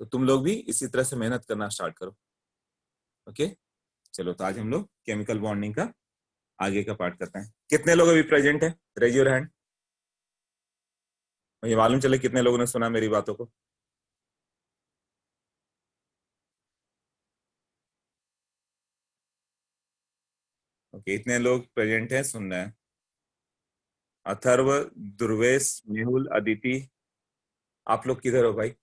तो तुम लोग भी इसी तरह से मेहनत करना स्टार्ट करो। ओके, चलो तो आज हम लोग केमिकल बॉन्डिंग का आगे का पार्ट करते हैं। कितने लोग अभी प्रेजेंट है? Raise your hand. मुझे मालूम चले कितने लोगों ने सुना मेरी बातों को। ओके, इतने लोग प्रेजेंट हैं, सुन रहे हैं। अथर्व, ध्रुवेश, मेहुल, अदिति, आप लोग किधर हो भाई?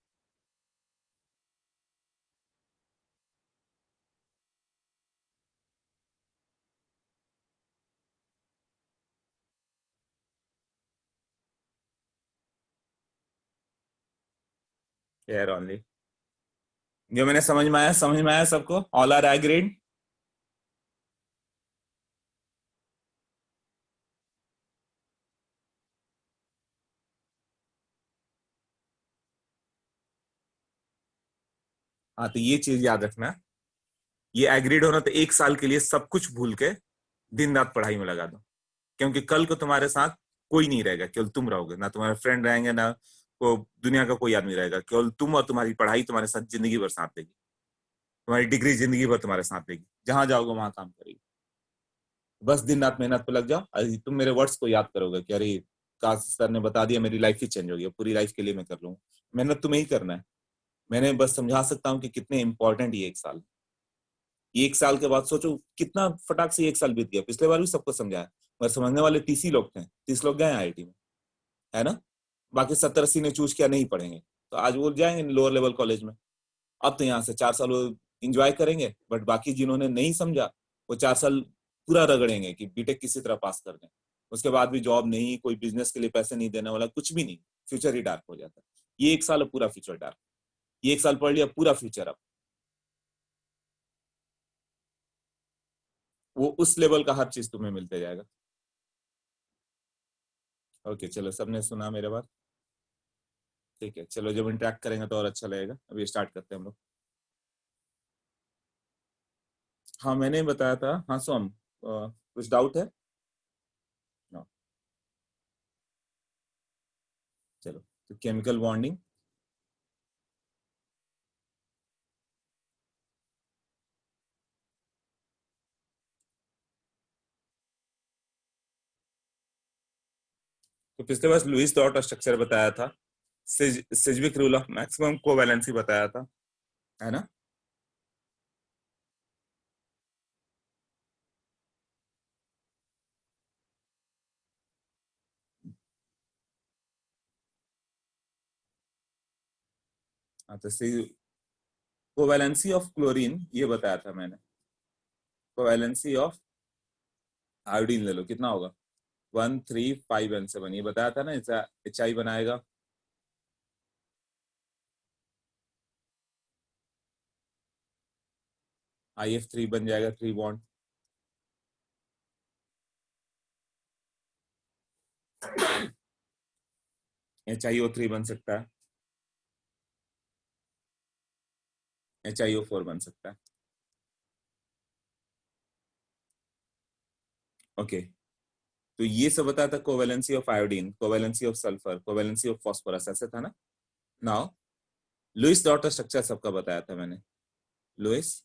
यार ओनली जो मैंने समझ में आया सबको? All are agreed? हाँ, तो ये चीज याद रखना, ये एग्रीड होना तो एक साल के लिए सब कुछ भूल के दिन रात पढ़ाई में लगा दो। क्योंकि कल को तुम्हारे साथ कोई नहीं रहेगा, केवल तुम रहोगे, ना तुम्हारे फ्रेंड रहेंगे, ना को दुनिया का कोई आदमी रहेगा। केवल तुम और तुम्हारी पढ़ाई तुम्हारे साथ जिंदगी भर साथ देगी। तुम्हारी डिग्री जिंदगी भर तुम्हारे साथ देगी, जहां जाओगे वहां काम करेगी। बस दिन रात मेहनत पे लग जाओ, अरे तुम मेरे वर्ड्स को याद करोगे कि अरे काश सर ने बता दिया, मेरी लाइफ ही चेंज हो गई, पूरी लाइफ के लिए मैं कर लूंगा। मेहनत तुम्हें ही करना है। मैंने बस समझा सकता हूँ कि कितने इंपॉर्टेंट ये एक साल। ये एक साल के बाद सोचो कितना फटाक से एक साल बीत गया। पिछले बार भी सबको समझाया, मगर समझने वाले 30 ही लोग थे। 30 लोग गए आईआईटी में, है ना? बाकी 70-80 ने चूज किया नहीं पढ़ेंगे, तो आज वो जाएंगे लोअर लेवल कॉलेज में। अब तो यहाँ से 4 साल वो इंजॉय करेंगे, बट बाकी जिन्होंने नहीं समझा वो 4 साल पूरा रगड़ेंगे कि बीटेक किसी तरह पास कर दें। उसके बाद भी जॉब नहीं, कोई बिजनेस के लिए पैसे नहीं देने वाला, कुछ भी नहीं। फ्यूचर ही डार्क हो जाता है। ये एक साल पूरा फ्यूचर डार्क। ये एक साल पढ़ लिया, पूरा फ्यूचर अब वो उस लेवल का हर चीज तुम्हें मिलते जाएगा। ओके, चलो सबने सुना मेरे बात? ठीक है, चलो जब इंटरेक्ट करेंगे तो और अच्छा लगेगा। अभी स्टार्ट करते हैं हम लोग। हाँ, मैंने बताया था। हाँ सोम, कुछ डाउट है? No. चलो, तो केमिकल बॉन्डिंग। तो पिछले बार लुईस डॉट स्ट्रक्चर बताया था, सिजविक रूल ऑफ मैक्सिमम कोवैलेंसी बताया था, है ना? हाँ, तो कोवैलेंसी ऑफ क्लोरीन ये बताया था मैंने। कोवैलेंसी ऑफ आयोडीन ले लो, कितना होगा? 1, 3, 5 and 7, ये बताया था ना। एच आई बनाएगा। IF3 बन जाएगा, 3 बॉन्ड। HiO3 बन सकता है। HiO4 बन सकता है। ओके, तो ये सब बताया था covalency of iodine, covalency of sulphur, covalency of phosphorus, ऐसे था ना? नाउ लुईस डॉट स्ट्रक्चर सबका बताया था मैंने। लुईस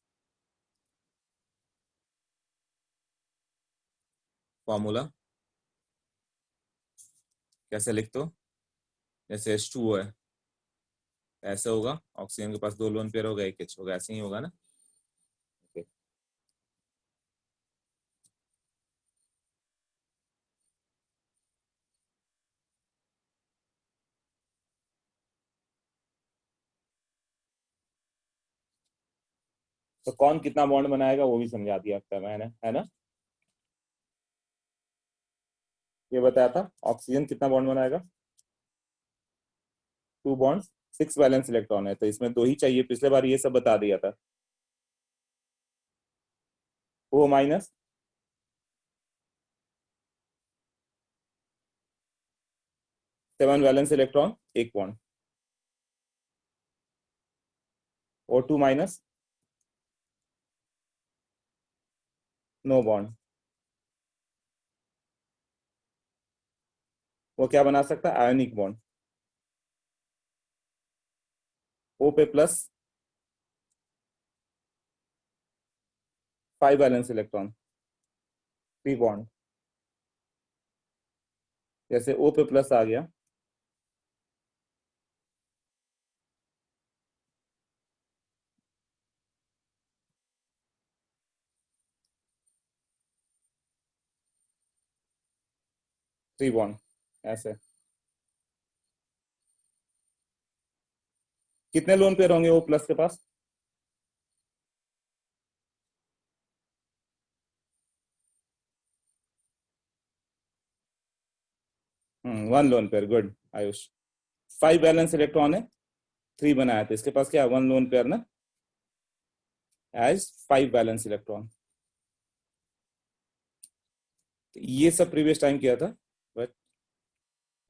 फॉर्मूला कैसे लिखते हो? जैसे H2O है, ऐसे होगा। ऑक्सीजन के पास 2 लोन पेयर होगा, एक H होगा, ऐसे ही होगा ना? Okay. तो कौन कितना बॉन्ड बनाएगा वो भी समझा दिया था मैंने, है ना? ये बताया था ऑक्सीजन कितना बॉन्ड बनाएगा। 2 बॉन्ड, 6 वैलेंस इलेक्ट्रॉन है, तो इसमें 2 ही चाहिए। पिछले बार ये सब बता दिया था। O-, 7 valence electron, 1 bond. O2-, no bond. वो क्या बना सकता है? Ionic bond. O पे प्लस 5 वैलेंस इलेक्ट्रॉन, 3 बॉन्ड। जैसे O पे प्लस आ गया, थ्री बॉन्ड ऐसे। कितने लोन पेयर होंगे O प्लस के पास? One lone pair, good Ayush. 5 valence electron है, 3 बनाया, तो इसके पास क्या है? वन लोन पेयर ना, एज 5 वैलेंस इलेक्ट्रॉन। ये सब प्रीवियस टाइम किया था, बट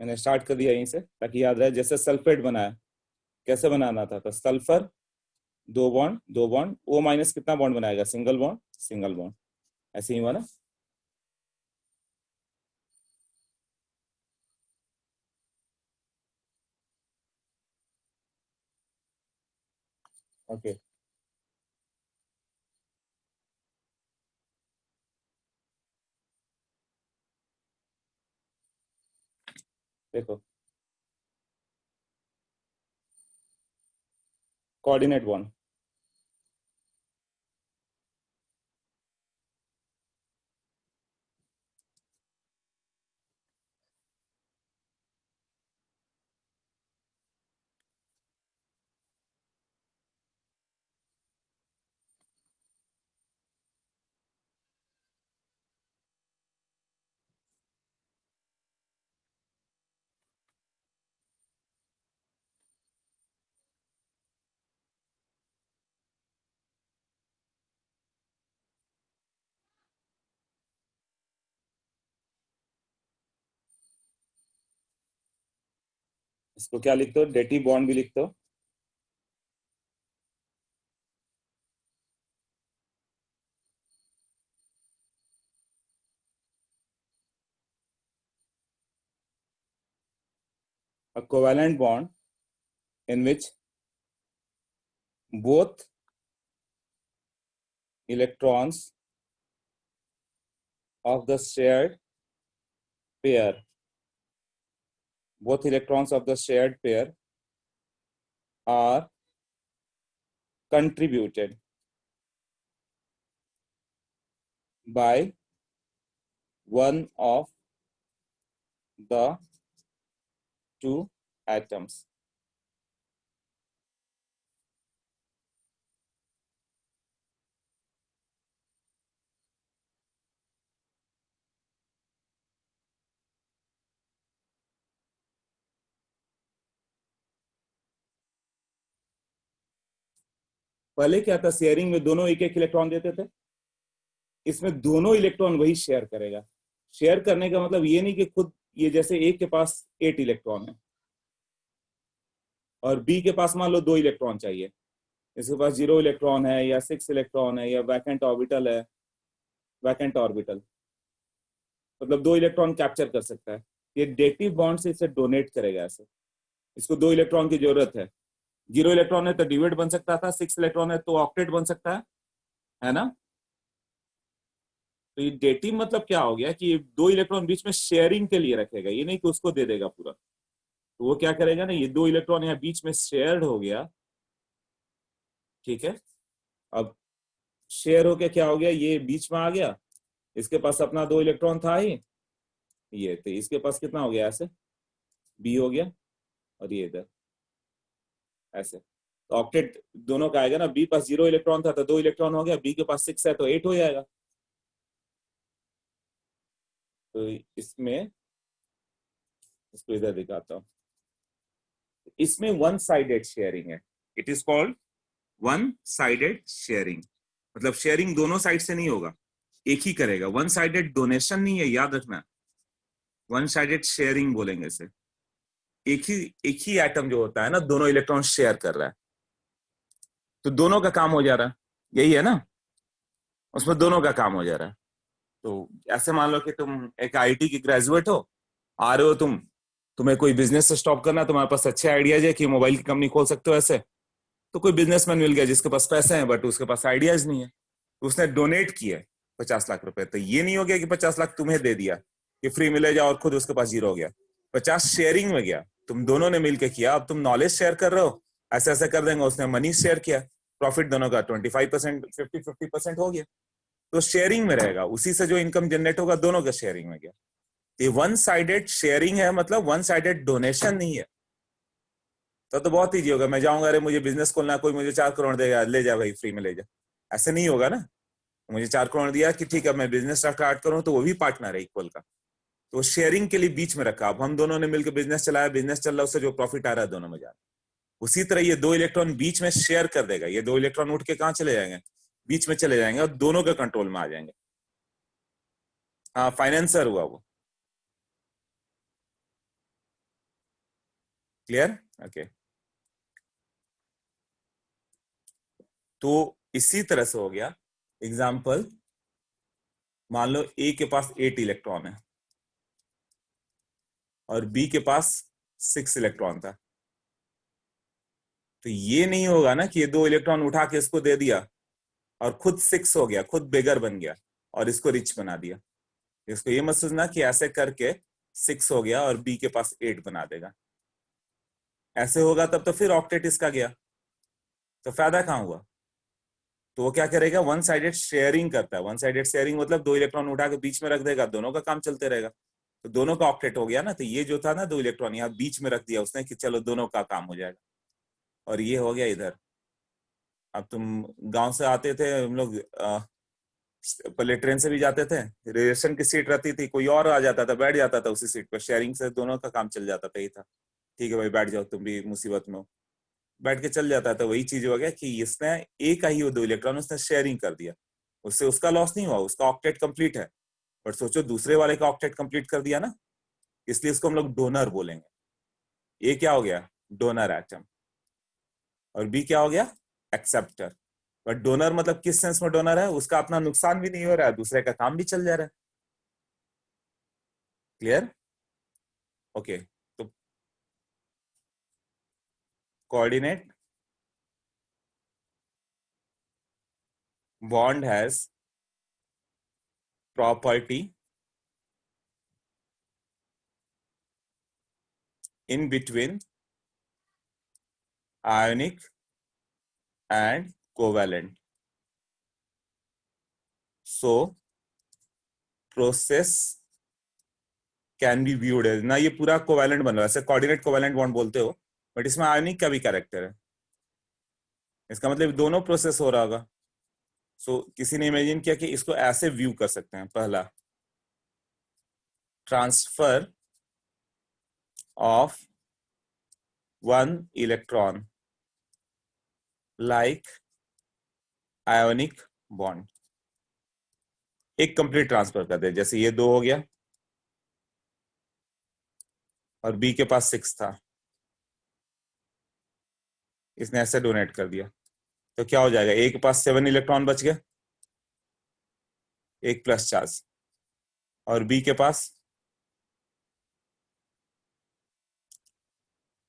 मैंने स्टार्ट कर दिया यहीं से ताकि याद रहे। जैसे सल्फेट बनाया, कैसे बनाना था? तो sulphur 2 bond 2 bond, O minus कितना बॉन्ड बनाएगा? सिंगल बॉन्ड सिंगल बॉन्ड, ऐसे ही हुआ ना। ओके, देखो कोऑर्डिनेट बॉन्ड, इसको क्या लिखते हो? डेटिव बॉन्ड भी लिखते हो। A covalent bond in which both electrons of the shared pair, both electrons of the shared pair are contributed by one of the two atoms. पहले क्या था? शेयरिंग में दोनों एक एक इलेक्ट्रॉन देते थे, इसमें दोनों इलेक्ट्रॉन वही शेयर करेगा। शेयर करने का मतलब ये नहीं कि खुद, ये जैसे ए के पास 8 इलेक्ट्रॉन है और बी के पास मान लो 2 इलेक्ट्रॉन चाहिए, इसके पास 0 इलेक्ट्रॉन है या 6 इलेक्ट्रॉन है या वैकेंट ऑर्बिटल है, वैकेंट ऑर्बिटल मतलब 2 इलेक्ट्रॉन कैप्चर कर सकता है। ये डेटिव बॉन्ड से इसे डोनेट करेगा ऐसे। इसको 2 इलेक्ट्रॉन की जरूरत है, 0 इलेक्ट्रॉन है तो डिविड बन सकता था, 6 इलेक्ट्रॉन है तो ऑक्टेट बन सकता है ना। तो ये डेटिव मतलब क्या हो गया कि 2 इलेक्ट्रॉन बीच में शेयरिंग के लिए रखेगा, ये नहीं कि उसको दे देगा पूरा। तो वो क्या करेगा ना, ये 2 इलेक्ट्रॉन यहाँ बीच में शेयर्ड हो गया, ठीक है। अब शेयर हो गया, क्या हो गया? ये बीच में आ गया, इसके पास अपना 2 इलेक्ट्रॉन था ही, ये तो इसके पास कितना हो गया? ऐसे बी हो गया, और ये इधर ऐसे। तो ऑक्टेट दोनों का आएगा ना, बी पास 0 इलेक्ट्रॉन था तो 2 इलेक्ट्रॉन हो गया, बी के पास 6 है तो 8 हो जाएगा। तो इसमें, इसको इधर दिखाता हूं, इसमें वन साइडेड शेयरिंग है। It is called one sided sharing. मतलब शेयरिंग दोनों साइड से नहीं होगा, एक ही करेगा। वन साइडेड डोनेशन नहीं है, याद रखना। वन साइडेड शेयरिंग बोलेंगे इसे। एक ही एटम जो होता है ना, दोनों इलेक्ट्रॉन शेयर कर रहा है, तो दोनों का काम हो जा रहा है, यही है ना, उसमें दोनों का काम हो जा रहा है। तो ऐसे मान लो कि तुम एक आईटी की ग्रेजुएट हो, आ रहे हो तुम्हें कोई बिजनेस स्टॉप करना है, तुम्हारे पास अच्छे आइडियाज है कि मोबाइल की कंपनी खोल सकते हो ऐसे, तो कोई बिजनेसमैन मिल गया जिसके पास पैसे हैं बट उसके पास आइडियाज नहीं है, तो उसने डोनेट किए 50 लाख रुपए। तो ये नहीं हो गया कि 50 लाख तुम्हें दे दिया, ये फ्री में ले जाओ और खुद उसके पास जीरो हो गया। 50 शेयरिंग में गया, तुम दोनों ने मिलकर किया। अब तुम नॉलेज शेयर कर रहे हो, ऐसे ऐसे कर देंगे, उसने मनी शेयर किया, प्रॉफिट दोनों का 25%, 50-50% हो गया। तो शेयरिंग में रहेगा, उसी से जो इनकम जनरेट होगा दोनों का शेयरिंग में गया। ये वन साइडेड शेयरिंग है, मतलब वन साइडेड डोनेशन नहीं है। तो बहुत ईजी होगा, मैं जाऊंगा, अरे मुझे बिजनेस खोलना है, कोई मुझे 4 करोड़ देगा, ले जा भाई फ्री में ले जा, ऐसे नहीं होगा ना। मुझे 4 करोड़ दिया कि ठीक है मैं बिजनेस स्टार्ट करूं, तो वो भी पार्टनर है इक्वल का, तो शेयरिंग के लिए बीच में रखा। अब हम दोनों ने मिलकर बिजनेस चलाया, बिजनेस चल रहा है, उससे जो प्रॉफिट आ रहा है दोनों में जा रहा है। उसी तरह ये 2 इलेक्ट्रॉन बीच में शेयर कर देगा, ये 2 इलेक्ट्रॉन उठ के कहाँ चले जाएंगे, बीच में चले जाएंगे और दोनों के कंट्रोल में आ जाएंगे। हाँ, फाइनेंसर हुआ वो। क्लियर? ओके। तो इसी तरह से हो गया एग्जाम्पल। मान लो ए के पास 8 इलेक्ट्रॉन है और बी के पास 6 इलेक्ट्रॉन था। तो ये नहीं होगा ना कि ये 2 इलेक्ट्रॉन उठा के इसको दे दिया और खुद 6 हो गया, खुद बेगर बन गया और इसको रिच बना दिया। इसको ये मत सोचना कि ऐसे करके 6 हो गया और बी के पास 8 बना देगा। ऐसे होगा तब तो फिर ऑक्टेट इसका गया, तो फायदा कहां हुआ। तो वो क्या करेगा, वन साइडेड शेयरिंग करता है। वन साइडेड शेयरिंग मतलब 2 इलेक्ट्रॉन उठा के बीच में रख देगा, दोनों का काम चलते रहेगा। तो दोनों का ऑक्टेट हो गया ना। तो ये जो था ना 2 इलेक्ट्रॉन यहाँ बीच में रख दिया उसने कि चलो दोनों का काम हो जाएगा, और ये हो गया इधर। अब तुम गांव से आते थे, हम लोग पहले ट्रेन से भी जाते थे, रिजर्वेशन की सीट रहती थी, कोई और आ जाता था बैठ जाता था उसी सीट पर, शेयरिंग से दोनों का काम चल जाता था। ये था ठीक है भाई बैठ जाओ, तुम भी मुसीबत में हो, बैठ के चल जाता था। वही चीज हो गया कि इसने एक ही वो 2 इलेक्ट्रॉन उसने शेयरिंग कर दिया, उससे उसका लॉस नहीं हुआ, उसका ऑक्टेट कंप्लीट है। बट सोचो दूसरे वाले का ऑक्टेट कंप्लीट कर दिया ना, इसलिए इसको हम लोग डोनर बोलेंगे। ए क्या हो गया, डोनर एटम, और बी क्या हो गया, एक्सेप्टर। बट डोनर मतलब किस सेंस में डोनर है, उसका अपना नुकसान भी नहीं हो रहा है, दूसरे का काम भी चल जा रहा है। क्लियर? ओके। तो coordinate bond has property in between ionic and covalent. So process can be viewed as, ना ये पूरा कोवैलेंट बन रहा है, ऐसे कोऑर्डिनेट कोवैलेंट बॉन्ड बोलते हो, बट इसमें आयनिक का भी कैरेक्टर है। इसका मतलब दोनों प्रोसेस हो रहा होगा। सो किसी ने इमेजिन किया कि इसको ऐसे व्यू कर सकते हैं। पहला, transfer of 1 electron like ionic bond, एक कंप्लीट ट्रांसफर कर दे। जैसे ये 2 हो गया और बी के पास 6 था, इसने ऐसे डोनेट कर दिया, तो क्या हो जाएगा, ए के पास 7 इलेक्ट्रॉन बच गए, एक प्लस चार्ज, और बी के पास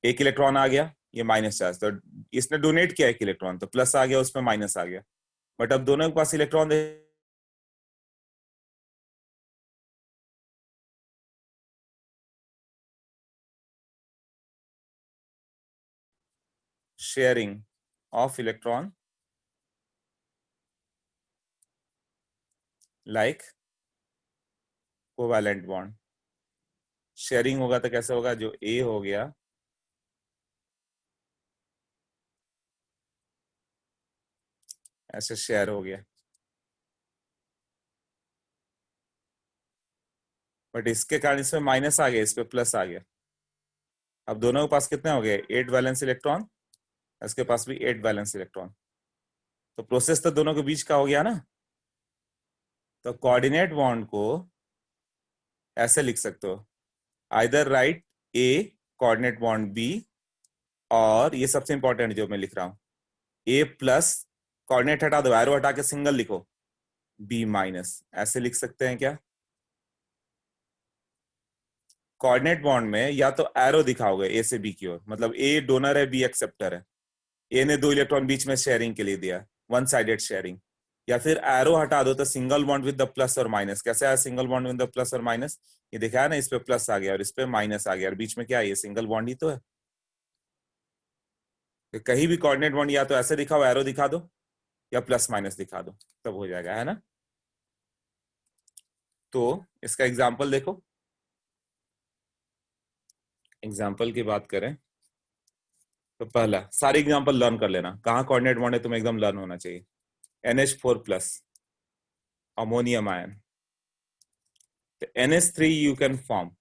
1 इलेक्ट्रॉन आ गया, ये माइनस चार्ज। तो इसने डोनेट किया 1 इलेक्ट्रॉन, तो प्लस आ गया, उसमें माइनस आ गया। बट अब दोनों के पास electron sharing of electron like covalent bond. Sharing होगा तो कैसे होगा, जो ए हो गया ऐसे शेयर हो गया, बट इसके कारण इसमें माइनस आ गया, इस पे प्लस आ गया। अब दोनों के पास कितने हो गए, 8 वैलेंस इलेक्ट्रॉन, इसके पास भी 8 वैलेंस इलेक्ट्रॉन। तो प्रोसेस तो दोनों के बीच का हो गया ना। तो कोऑर्डिनेट बॉन्ड को ऐसे लिख सकते हो, आइदर राइट ए कोऑर्डिनेट बॉन्ड बी, और ये सबसे इंपॉर्टेंट जो मैं लिख रहा हूं, ए प्लस, कोऑर्डिनेट हटा दो, एरो हटा के सिंगल लिखो, बी माइनस, ऐसे लिख सकते हैं क्या। कोऑर्डिनेट बॉन्ड में या तो एरो दिखाओगे ए से बी की ओर, मतलब ए डोनर है बी एक्सेप्टर है, ए ने 2 इलेक्ट्रॉन बीच में शेयरिंग के लिए दिया, वन साइडेड शेयरिंग। या फिर एरो हटा दो तो single bond with the plus और माइनस। कैसे आया single bond with the plus और माइनस? ये दिखाया ना, इस पे प्लस आ गया और इस पे माइनस आ गया और बीच में क्या है, ये सिंगल बॉन्ड ही तो है। तो कहीं भी कोऑर्डिनेट बॉन्ड या तो ऐसे दिखाओ, एरो दिखा दो, या प्लस माइनस दिखा दो, तब हो जाएगा, है ना। तो इसका एग्जाम्पल देखो। एग्जाम्पल की बात करें तो पहला सारे एग्जाम्पल लर्न कर लेना, कहाँ कोऑर्डिनेट बॉन्ड है तुम्हें एकदम लर्न होना चाहिए। NH4+ अमोनियम आयन, तो NH3 you can form.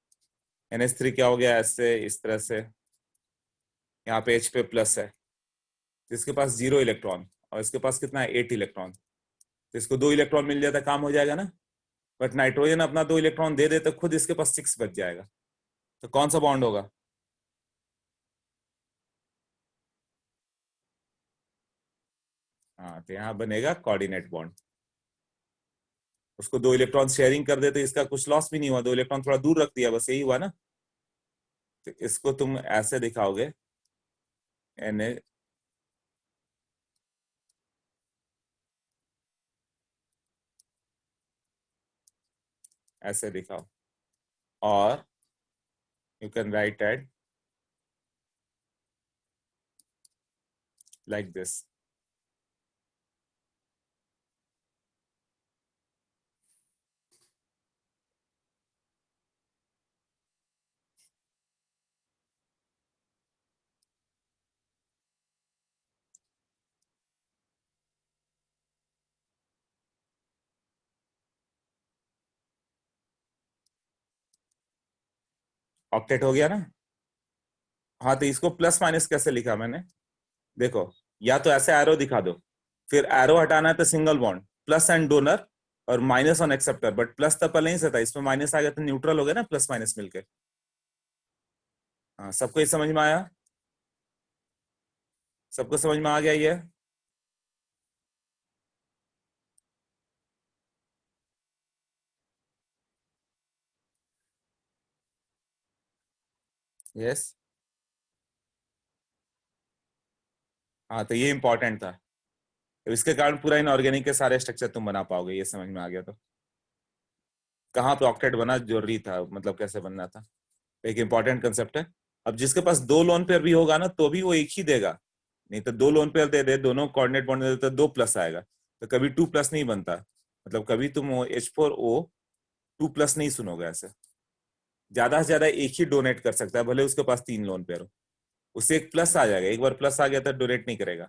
NH3 क्या हो गया, ऐसे इस तरह से, यहाँ पे H पे प्लस है, इसके पास 0 इलेक्ट्रॉन और इसके पास कितना है, 8 इलेक्ट्रॉन। तो इसको 2 इलेक्ट्रॉन मिल जाता, काम हो जाएगा ना। बट नाइट्रोजन अपना 2 इलेक्ट्रॉन दे दे तो खुद इसके पास 6 बच जाएगा। तो कौन सा बॉन्ड होगा? हाँ, तो यहाँ बनेगा कोऑर्डिनेट बॉन्ड। उसको 2 इलेक्ट्रॉन शेयरिंग कर देते, इसका कुछ लॉस भी नहीं हुआ, 2 इलेक्ट्रॉन थोड़ा दूर रख दिया, बस यही हुआ ना। तो इसको तुम ऐसे दिखाओगे, Na, ऐसे दिखाओ, और you can write at like this. Octet हो गया ना। हाँ, तो इसको प्लस माइनस कैसे लिखा मैंने, देखो, या तो ऐसे एरो दिखा दो, फिर एरो हटाना है तो single bond, plus and donor और minus on acceptor. But plus तो पहले ही से था, इसमें माइनस आ गया तो न्यूट्रल हो गया ना, प्लस माइनस मिलके। हाँ, सबको ये समझ में आया? सबको समझ में आ गया ये? यस। हाँ, तो ये इंपॉर्टेंट था, तो इसके कारण पूरा इनऑर्गेनिक के सारे स्ट्रक्चर तुम बना पाओगे, ये समझ में आ गया तो। कहाँ पे ऑक्टेट बना जरूरी था, मतलब कैसे बनना था, एक इंपॉर्टेंट कंसेप्ट है। अब जिसके पास 2 लोन पेयर भी होगा ना, तो भी वो एक ही देगा। नहीं तो 2 लोन पेयर दे दे, दोनों कोऑर्डिनेट बॉन्ड दे दे, तो 2 प्लस आएगा। तो कभी 2+ नहीं बनता, मतलब कभी तुम H4O 2+ नहीं सुनोगे ऐसे। ज्यादा से ज्यादा एक ही डोनेट कर सकता है, भले उसके पास 3 लोन पेयर हो। उससे एक प्लस आ जाएगा, एक बार प्लस आ गया तो डोनेट नहीं करेगा।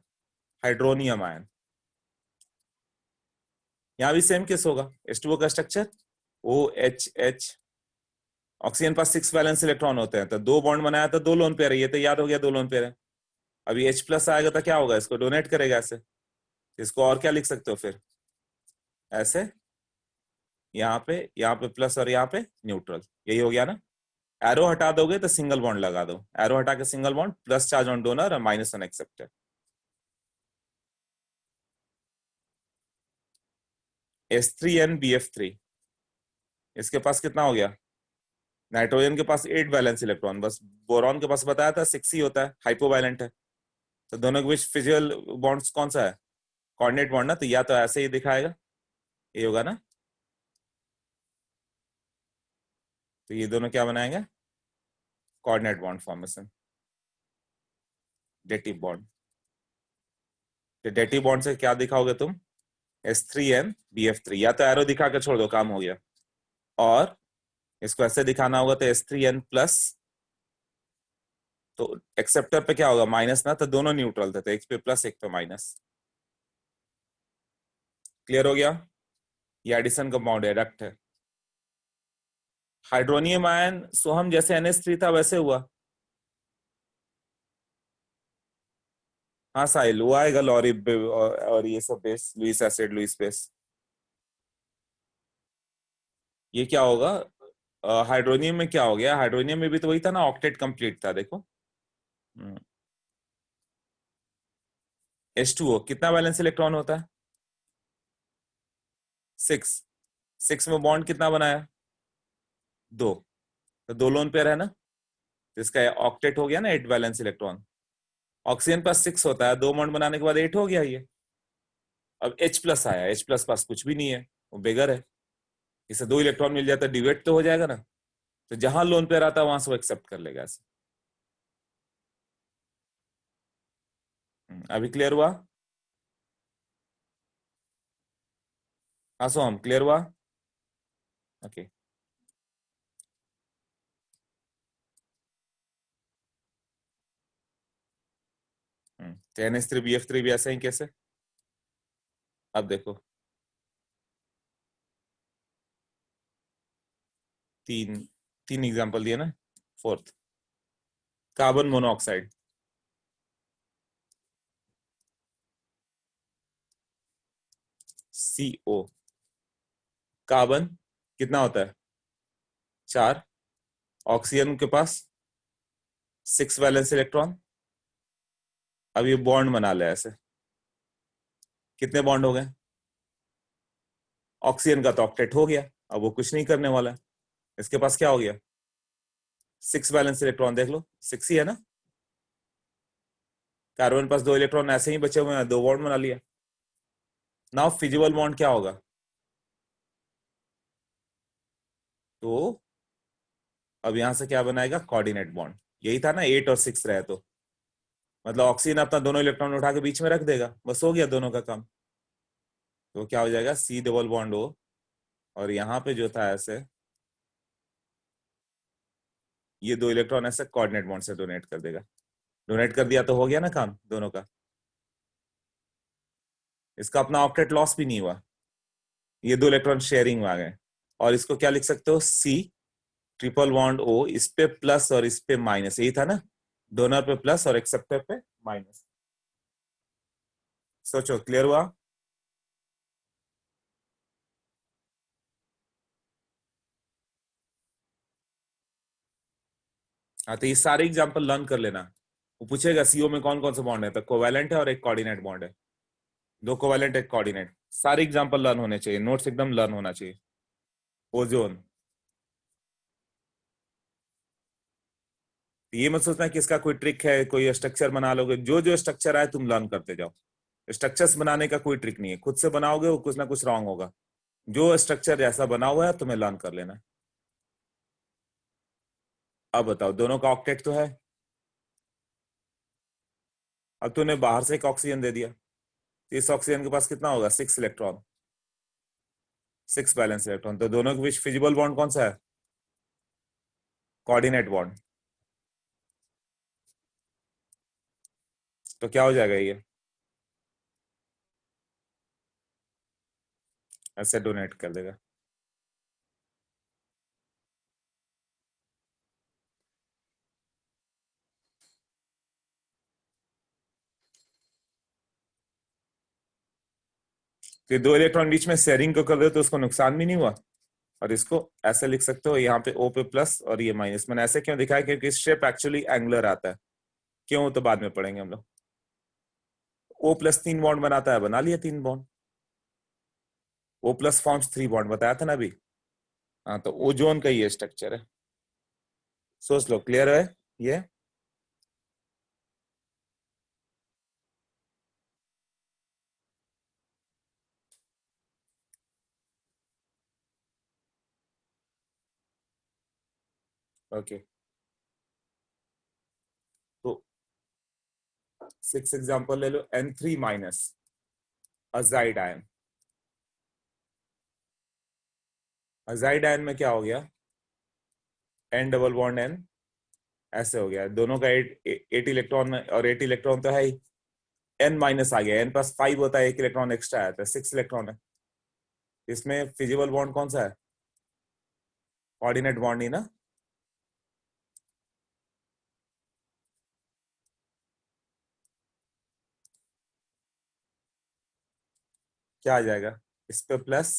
हाइड्रोनियम आयन, यहाँ भी सेम केस होगा। H2O का स्ट्रक्चर OHH, ऑक्सीजन पास 6 वैलेंस इलेक्ट्रॉन होते हैं, तो 2 बॉन्ड बनाया तो 2 लोन पेयर है, ये तो याद हो गया, 2 लोन पेयर है। अभी H+ आएगा तो क्या होगा, इसको डोनेट करेगा ऐसे। इसको और क्या लिख सकते हो फिर, ऐसे, यहाँ पे प्लस और यहाँ पे न्यूट्रल, यही हो गया ना। एरो हटा दोगे तो सिंगल बॉन्ड लगा दो, एरो हटा के single bond, plus charge on donor और minus on acceptor. S3N BF3, इसके पास कितना हो गया, नाइट्रोजन के पास 8 वैलेंस इलेक्ट्रॉन, बस बोरॉन के पास बताया था 6 ही होता है, हाइपोवैलेंट है। तो दोनों के बीच फिजिकल बॉन्ड्स कौन सा है, कोऑर्डिनेट बॉन्ड ना, तो या तो ऐसे ही दिखाएगा, ये होगा ना। तो ये दोनों क्या बनाएंगे, coordinate bond formation, dative bond. तो डेटिव बॉन्ड से क्या दिखाओगे तुम, S3N BF3, या तो एरो दिखा के छोड़ दो, काम हो गया। और इसको ऐसे दिखाना होगा तो S3N+, तो एक्सेप्टर पे क्या होगा, माइनस ना, तो दोनों न्यूट्रल थे, तो एक पे प्लस एक पे माइनस। क्लियर हो गया? ये एडिशन कंपाउंड है, डक्ट है। हाइड्रोनियम आयन सोहम जैसे NH3 था वैसे हुआ। हाँ साहिल, वो आएगा लॉरी और ये सब base, Lewis acid, Lewis base. ये क्या होगा, हाइड्रोनियम में क्या हो गया, हाइड्रोनियम में भी तो वही था ना, ऑक्टेट कंप्लीट था, देखो। H2O कितना वैलेंस इलेक्ट्रॉन होता है, 6। 6 में बॉन्ड कितना बनाया, 2, तो 2 लोन पेयर है ना, तो इसका ऑक्टेट हो गया ना, 8 वैलेंस इलेक्ट्रॉन। ऑक्सीजन पास 6 होता है, 2 बॉन्ड बनाने के बाद 8 हो गया ये। अब H प्लस आया, H प्लस पास कुछ भी नहीं है, वो बेगर है। इसे 2 इलेक्ट्रॉन मिल जाता है, डिवेट तो हो जाएगा ना। तो जहां लोन पेयर आता है वहां से वो एक्सेप्ट कर लेगा ऐसे। अभी क्लियर हुआ? हाँ सोहम, क्लियर हुआ? ओके। तो NH3BF3 भी ऐसे ही कैसे? अब देखो, तीन तीन एग्जांपल दिए ना। Fourth, carbon monoxide, CO। Carbon कितना होता है? 4। ऑक्सीजन के पास 6 वैलेंस इलेक्ट्रॉन। अब ये बॉन्ड बना ले ऐसे, कितने बॉन्ड हो गए? ऑक्सीजन का तो ऑक्टेट हो गया, अब वो कुछ नहीं करने वाला है। इसके पास क्या हो गया? 6 वैलेंस इलेक्ट्रॉन, देख लो 6 ही है ना। कार्बन के पास 2 इलेक्ट्रॉन ऐसे ही बचे हुए हैं, 2 बॉन्ड बना लिया। नाउ फिजिबल बॉन्ड क्या होगा? तो अब यहां से क्या बनाएगा? Coordinate bond. यही था ना 8 और 6 रहे तो, मतलब ऑक्सीजन अपना दोनों इलेक्ट्रॉन उठा के बीच में रख देगा, बस हो गया दोनों का काम। तो क्या हो जाएगा? C double bond O। और यहाँ पे जो था ऐसे, ये 2 इलेक्ट्रॉन ऐसे कोऑर्डिनेट बॉन्ड से डोनेट कर देगा। डोनेट कर दिया तो हो गया ना काम दोनों का। इसका अपना ऑक्टेट लॉस भी नहीं हुआ, ये 2 इलेक्ट्रॉन शेयरिंग में आ गए। और इसको क्या लिख सकते हो? C ट्रिपल बॉन्ड O, इस पे प्लस और इस पे माइनस, यही था ना। डोनर पे प्लस और एक्सेप्टर पे माइनस। सोचो, क्लियर हुआ? हाँ, तो ये सारे एग्जांपल लर्न कर लेना। वो पूछेगा CO में कौन कौन से बॉन्ड है, तो कोवैलेंट है और एक कोऑर्डिनेट बॉन्ड है। 2 कोवैलेंट, एक कोऑर्डिनेट। सारे एग्जांपल लर्न होने चाहिए, नोट्स एकदम लर्न होना चाहिए। ओजोन, ये मत सोचना कि इसका कोई ट्रिक है, कोई स्ट्रक्चर बना लोगे। जो जो स्ट्रक्चर आए तुम लर्न करते जाओ। स्ट्रक्चर्स बनाने का कोई ट्रिक नहीं है, खुद से बनाओगे वो कुछ ना कुछ रॉन्ग होगा। जो स्ट्रक्चर जैसा बना हुआ है तुम्हें लर्न कर लेना है। अब बताओ, दोनों का ऑक्टेट तो है। अब तूने बाहर से एक ऑक्सीजन दे दिया, तो इस ऑक्सीजन के पास कितना होगा? 6 इलेक्ट्रॉन, 6 बैलेंस इलेक्ट्रॉन। तो दोनों के बीच फिजिबल बॉन्ड कौन सा है? Coordinate bond. तो क्या हो जाएगा ये? ऐसे डोनेट कर देगा। तो ये 2 इलेक्ट्रॉन बीच में शेयरिंग को कर दे तो उसको नुकसान भी नहीं हुआ। और इसको ऐसे लिख सकते हो, यहाँ पे O पे प्लस और ये माइनस। मैंने ऐसे क्यों दिखाया? क्योंकि इस शेप एक्चुअली एंगुलर आता है। क्यों, तो बाद में पढ़ेंगे हम लोग। O+ 3 बॉन्ड बनाता है, बना लिया 3 बॉन्ड। O+ फॉर्म्स 3 बॉन्ड, बताया था ना अभी। हाँ, तो ओजोन का ये स्ट्रक्चर है। सोच लो, क्लियर है ये? ओके। तो 6 एग्जांपल ले लो। N3- azide ion. Azide ion में क्या हो गया? N डबल बॉन्ड N ऐसे हो गया, दोनों का 8 इलेक्ट्रॉन, और 8 इलेक्ट्रॉन तो है ही। N- आ गया, N+5 होता है, 1 इलेक्ट्रॉन एक्स्ट्रा आया था, 6 इलेक्ट्रॉन है। इसमें फिजिबल बॉन्ड कौन सा है? कोऑर्डिनेट बॉन्ड ही ना। क्या आ जाएगा? इस पे प्लस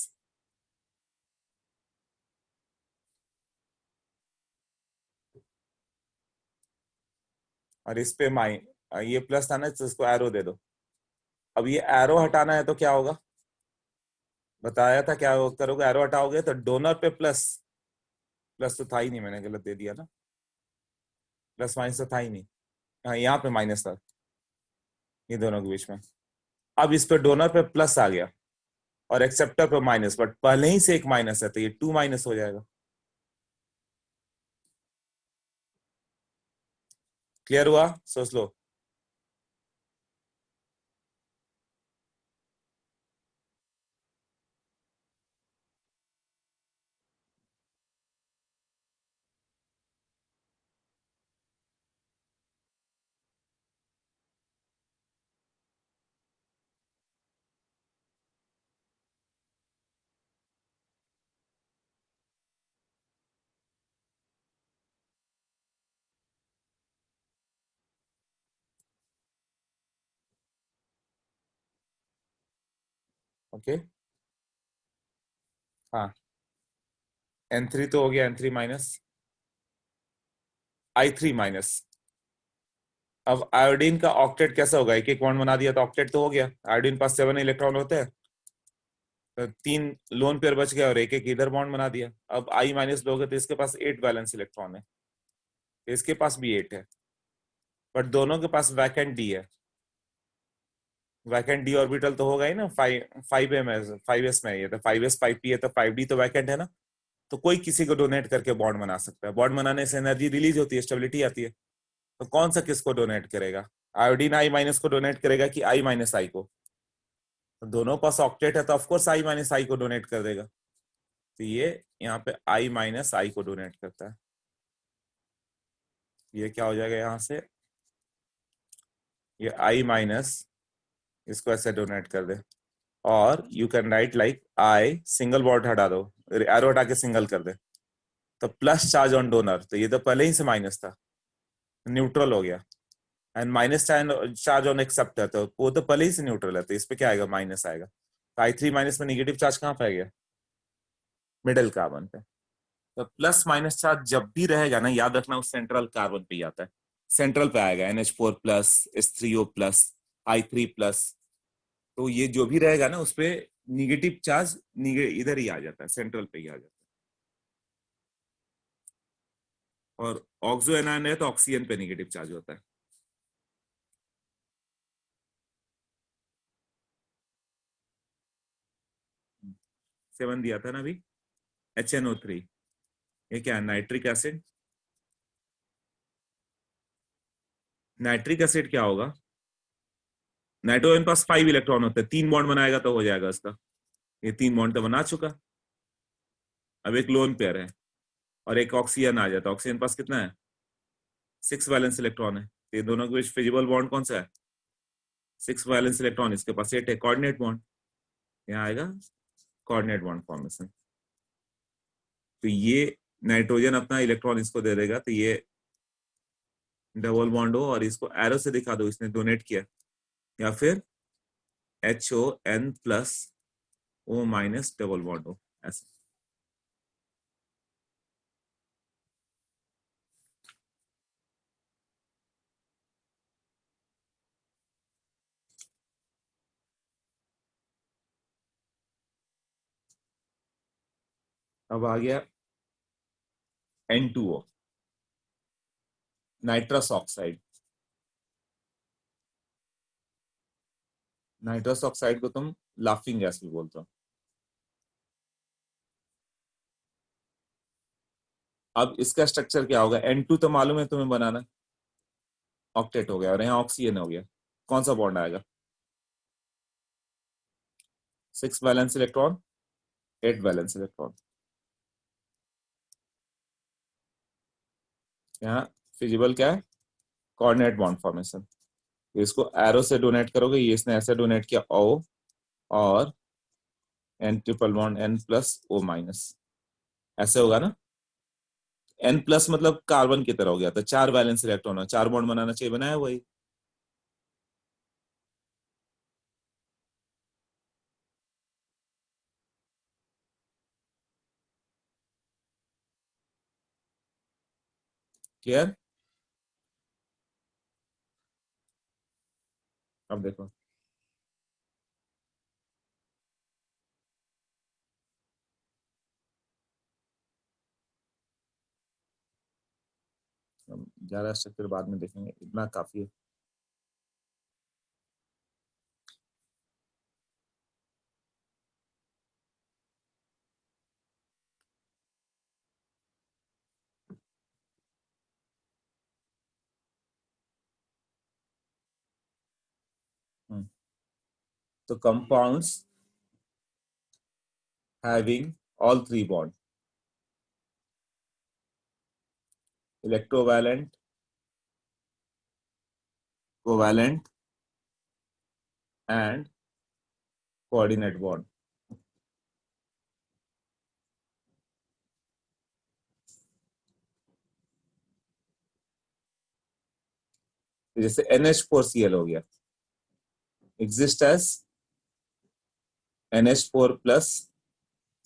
और इस पे ये प्लस था ना, तो इसको एरो दे दो। अब ये एरो हटाना है तो क्या होगा? बताया था क्या करोगे? एरो हटाओगे तो डोनर पे प्लस। प्लस तो था ही नहीं, मैंने गलत दे दिया ना। प्लस माइनस तो था ही नहीं। हाँ, यहाँ पे माइनस था। ये दोनों के बीच में। अब इस पे डोनर पे प्लस आ गया और एक्सेप्टर पे माइनस, बट पहले ही से एक माइनस है तो ये 2 माइनस हो जाएगा। क्लियर हुआ? सोच लो। ओके। हाँ, N3 तो हो गया, N3 माइनस, I3 माइनस। अब आयोडीन का ऑक्टेट कैसा होगा? एक एक बॉन्ड बना दिया तो ऑक्टेट तो हो गया। आयोडीन पास 7 इलेक्ट्रॉन होते हैं, तो 3 लोन पेयर बच गया और एक एक इधर बॉन्ड बना दिया। अब I माइनस लोगे तो इसके पास 8 बैलेंस इलेक्ट्रॉन है, तो इसके पास भी 8 है, बट दोनों के पास वैकेंट डी है। वैकेंट डी ऑर्बिटल तो होगा ही ना, 5 एस में है ये, तो 5s 5p है तो 5d तो वैकेंट है ना। तो कोई किसी को डोनेट करके बॉन्ड बना सकता है। बॉन्ड बनाने से एनर्जी रिलीज होती है, स्टेबिलिटी आती है। तो कौन सा किसको डोनेट करेगा? आयोडीन I माइनस को डोनेट करेगा कि I माइनस आई को? तो दोनों पास ऑक्टेट है तो ऑफकोर्स I माइनस आई को डोनेट कर देगा। तो ये यहाँ पे I माइनस आई को डोनेट करता है। ये क्या हो जाएगा यहाँ से? ये I माइनस इसको ऐसे डोनेट कर दे, और you can right like I, single bond हटा दो, एरो हटा के सिंगल कर दे, तो प्लस चार्ज ऑन डोनर। तो ये तो पहले ही से माइनस था, न्यूट्रल हो गया। And minus charge on acceptor, तो वो तो पहले ही से न्यूट्रल है, तो इस पे क्या आएगा? माइनस आएगा। तो I3 माइनस में निगेटिव चार्ज कहाँ पे आएगा? मिडिल कार्बन पे। तो प्लस माइनस चार्ज जब भी रहेगा ना, याद रखना उस सेंट्रल कार्बन पे ही आता है। सेंट्रल पे आएगा NH4 plus, H3O plus, I3 plus. तो ये जो भी रहेगा ना उस पे निगेटिव चार्ज इधर ही आ जाता है, सेंट्रल पे ही आ जाता है। और ऑक्सो एनायन है तो ऑक्सीजन पे निगेटिव चार्ज होता है। 7 दिया था ना अभी। HNO3, ये क्या है? Nitric acid. नाइट्रिक एसिड क्या होगा? नाइट्रोजन पास 5 इलेक्ट्रॉन होते हैं, 3 बॉन्ड बनाएगा तो हो जाएगा इसका। ये 3 बॉन्ड तो बना चुका। अब एक लोन पेयर है और एक ऑक्सीजन आ जाता है। ऑक्सीजन पास कितना है? 6 वैलेंस इलेक्ट्रॉन है, तो ये दोनों के बीच फिजिबल बॉन्ड कौन सा है? 6 वैलेंस इलेक्ट्रॉन, इसके पास 8 है, कोऑर्डिनेट बॉन्ड। यहाँ आएगा कोऑर्डिनेट बॉन्ड फॉर्मेशन। तो ये नाइट्रोजन अपना इलेक्ट्रॉन इसको दे देगा, तो ये डबल बॉन्ड हो, और इसको एरो से दिखा दो इसने डोनेट किया, या फिर HON plus O minus double bond हो, ऐसा। अब आ गया N2O, nitrous oxide. Nitrous oxide को तुम लाफिंग गैस भी बोलते हो। अब इसका स्ट्रक्चर क्या होगा? N2 तो मालूम है तुम्हें बनाना, ऑक्टेट हो गया, और यहाँ ऑक्सीजन हो गया। कौन सा बॉन्ड आएगा? 6 वैलेंस इलेक्ट्रॉन, 8 वैलेंस इलेक्ट्रॉन। यहाँ फिजिबल क्या है? Coordinate bond formation. इसको एरो से डोनेट करोगे, ये इसने ऐसे डोनेट किया O, और N triple bond N plus O minus, ऐसे होगा ना। N प्लस मतलब कार्बन की तरह हो गया, तो 4 वैलेंस इलेक्ट्रॉन है, 4 बॉन्ड बनाना चाहिए, बनाया वही। क्लियर? अब देखो, हम ज्यादा स्ट्रक्चर बाद में देखेंगे, इतना काफी है। तो compounds having all three bond, electrovalent, covalent and coordinate bond. जैसे NH4Cl हो गया, exist as NH4 plus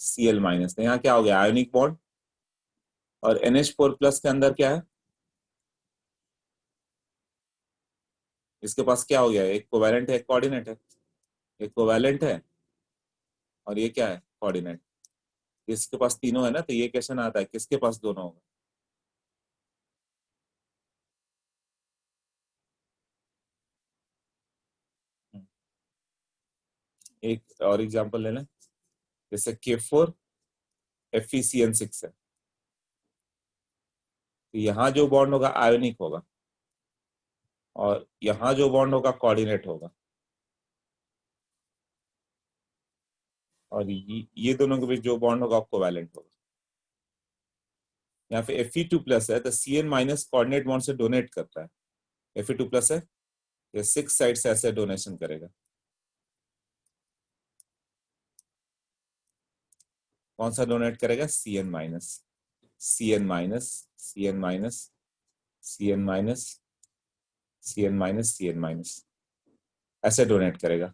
Cl minus, तो यहाँ क्या हो गया, आयोनिक बॉन्ड। और NH4 प्लस के अंदर क्या है, इसके पास क्या हो गया, एक कोवैलेंट है एक कोऑर्डिनेट है, एक कोवैलेंट है और ये क्या है, कोऑर्डिनेट। इसके पास तीनों है ना, तो ये क्वेश्चन आता है किसके पास दोनों होगा। एक और एग्जांपल ले लें, जैसे K4 FeCN6 है, तो यहाँ जो बॉन्ड होगा आयोनिक होगा और यहाँ जो बॉन्ड होगा कोऑर्डिनेट होगा, और ये दोनों के बीच जो बॉन्ड होगा कोवैलेंट होगा। यहाँ पे Fe2 प्लस है तो Cn माइनस कोऑर्डिनेट बॉन्ड से डोनेट करता है, Fe2 प्लस है, ये 6 साइड से ऐसे डोनेशन करेगा। कौन सा डोनेट करेगा, Cn minus, Cn minus, Cn minus, Cn minus, Cn minus, Cn minus, ऐसे डोनेट करेगा।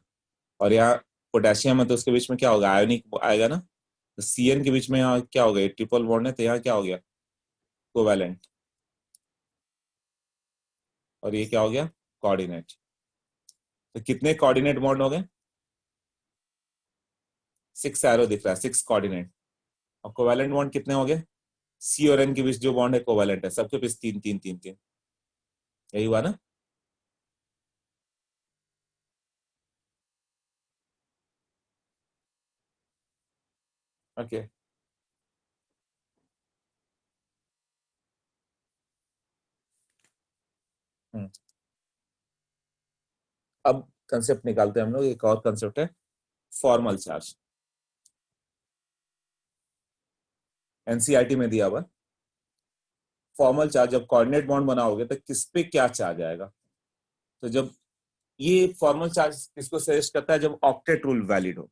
और यहाँ पोटेशियम है तो उसके बीच में क्या होगा, आयोनिक आएगा ना, तो Cn के बीच में यहाँ क्या हो गया, ट्रिपल बॉन्ड है तो यहाँ क्या हो गया, कोवैलेंट, और ये क्या हो गया, कोऑर्डिनेट। तो कितने कोऑर्डिनेट बॉन्ड हो गए, 6 एरो दिख रहा है, 6 कोऑर्डिनेट। और कोवैलेंट बॉन्ड कितने हो गए, C और N के बीच जो बॉन्ड है कोवैलेंट है, सबके बीच 3 3 3 3, यही हुआ ना। ओके अब कंसेप्ट निकालते हैं हम लोग, एक और कंसेप्ट है फॉर्मल चार्ज, एनसीईआरटी में दिया हुआ। फॉर्मल चार्ज, जब कोऑर्डिनेट बॉन्ड बनाओगे तो किस पे क्या चार्ज आएगा, तो जब ये फॉर्मल चार्ज किसको सजेस्ट करता है, जब ऑक्टेट रूल वैलिड हो,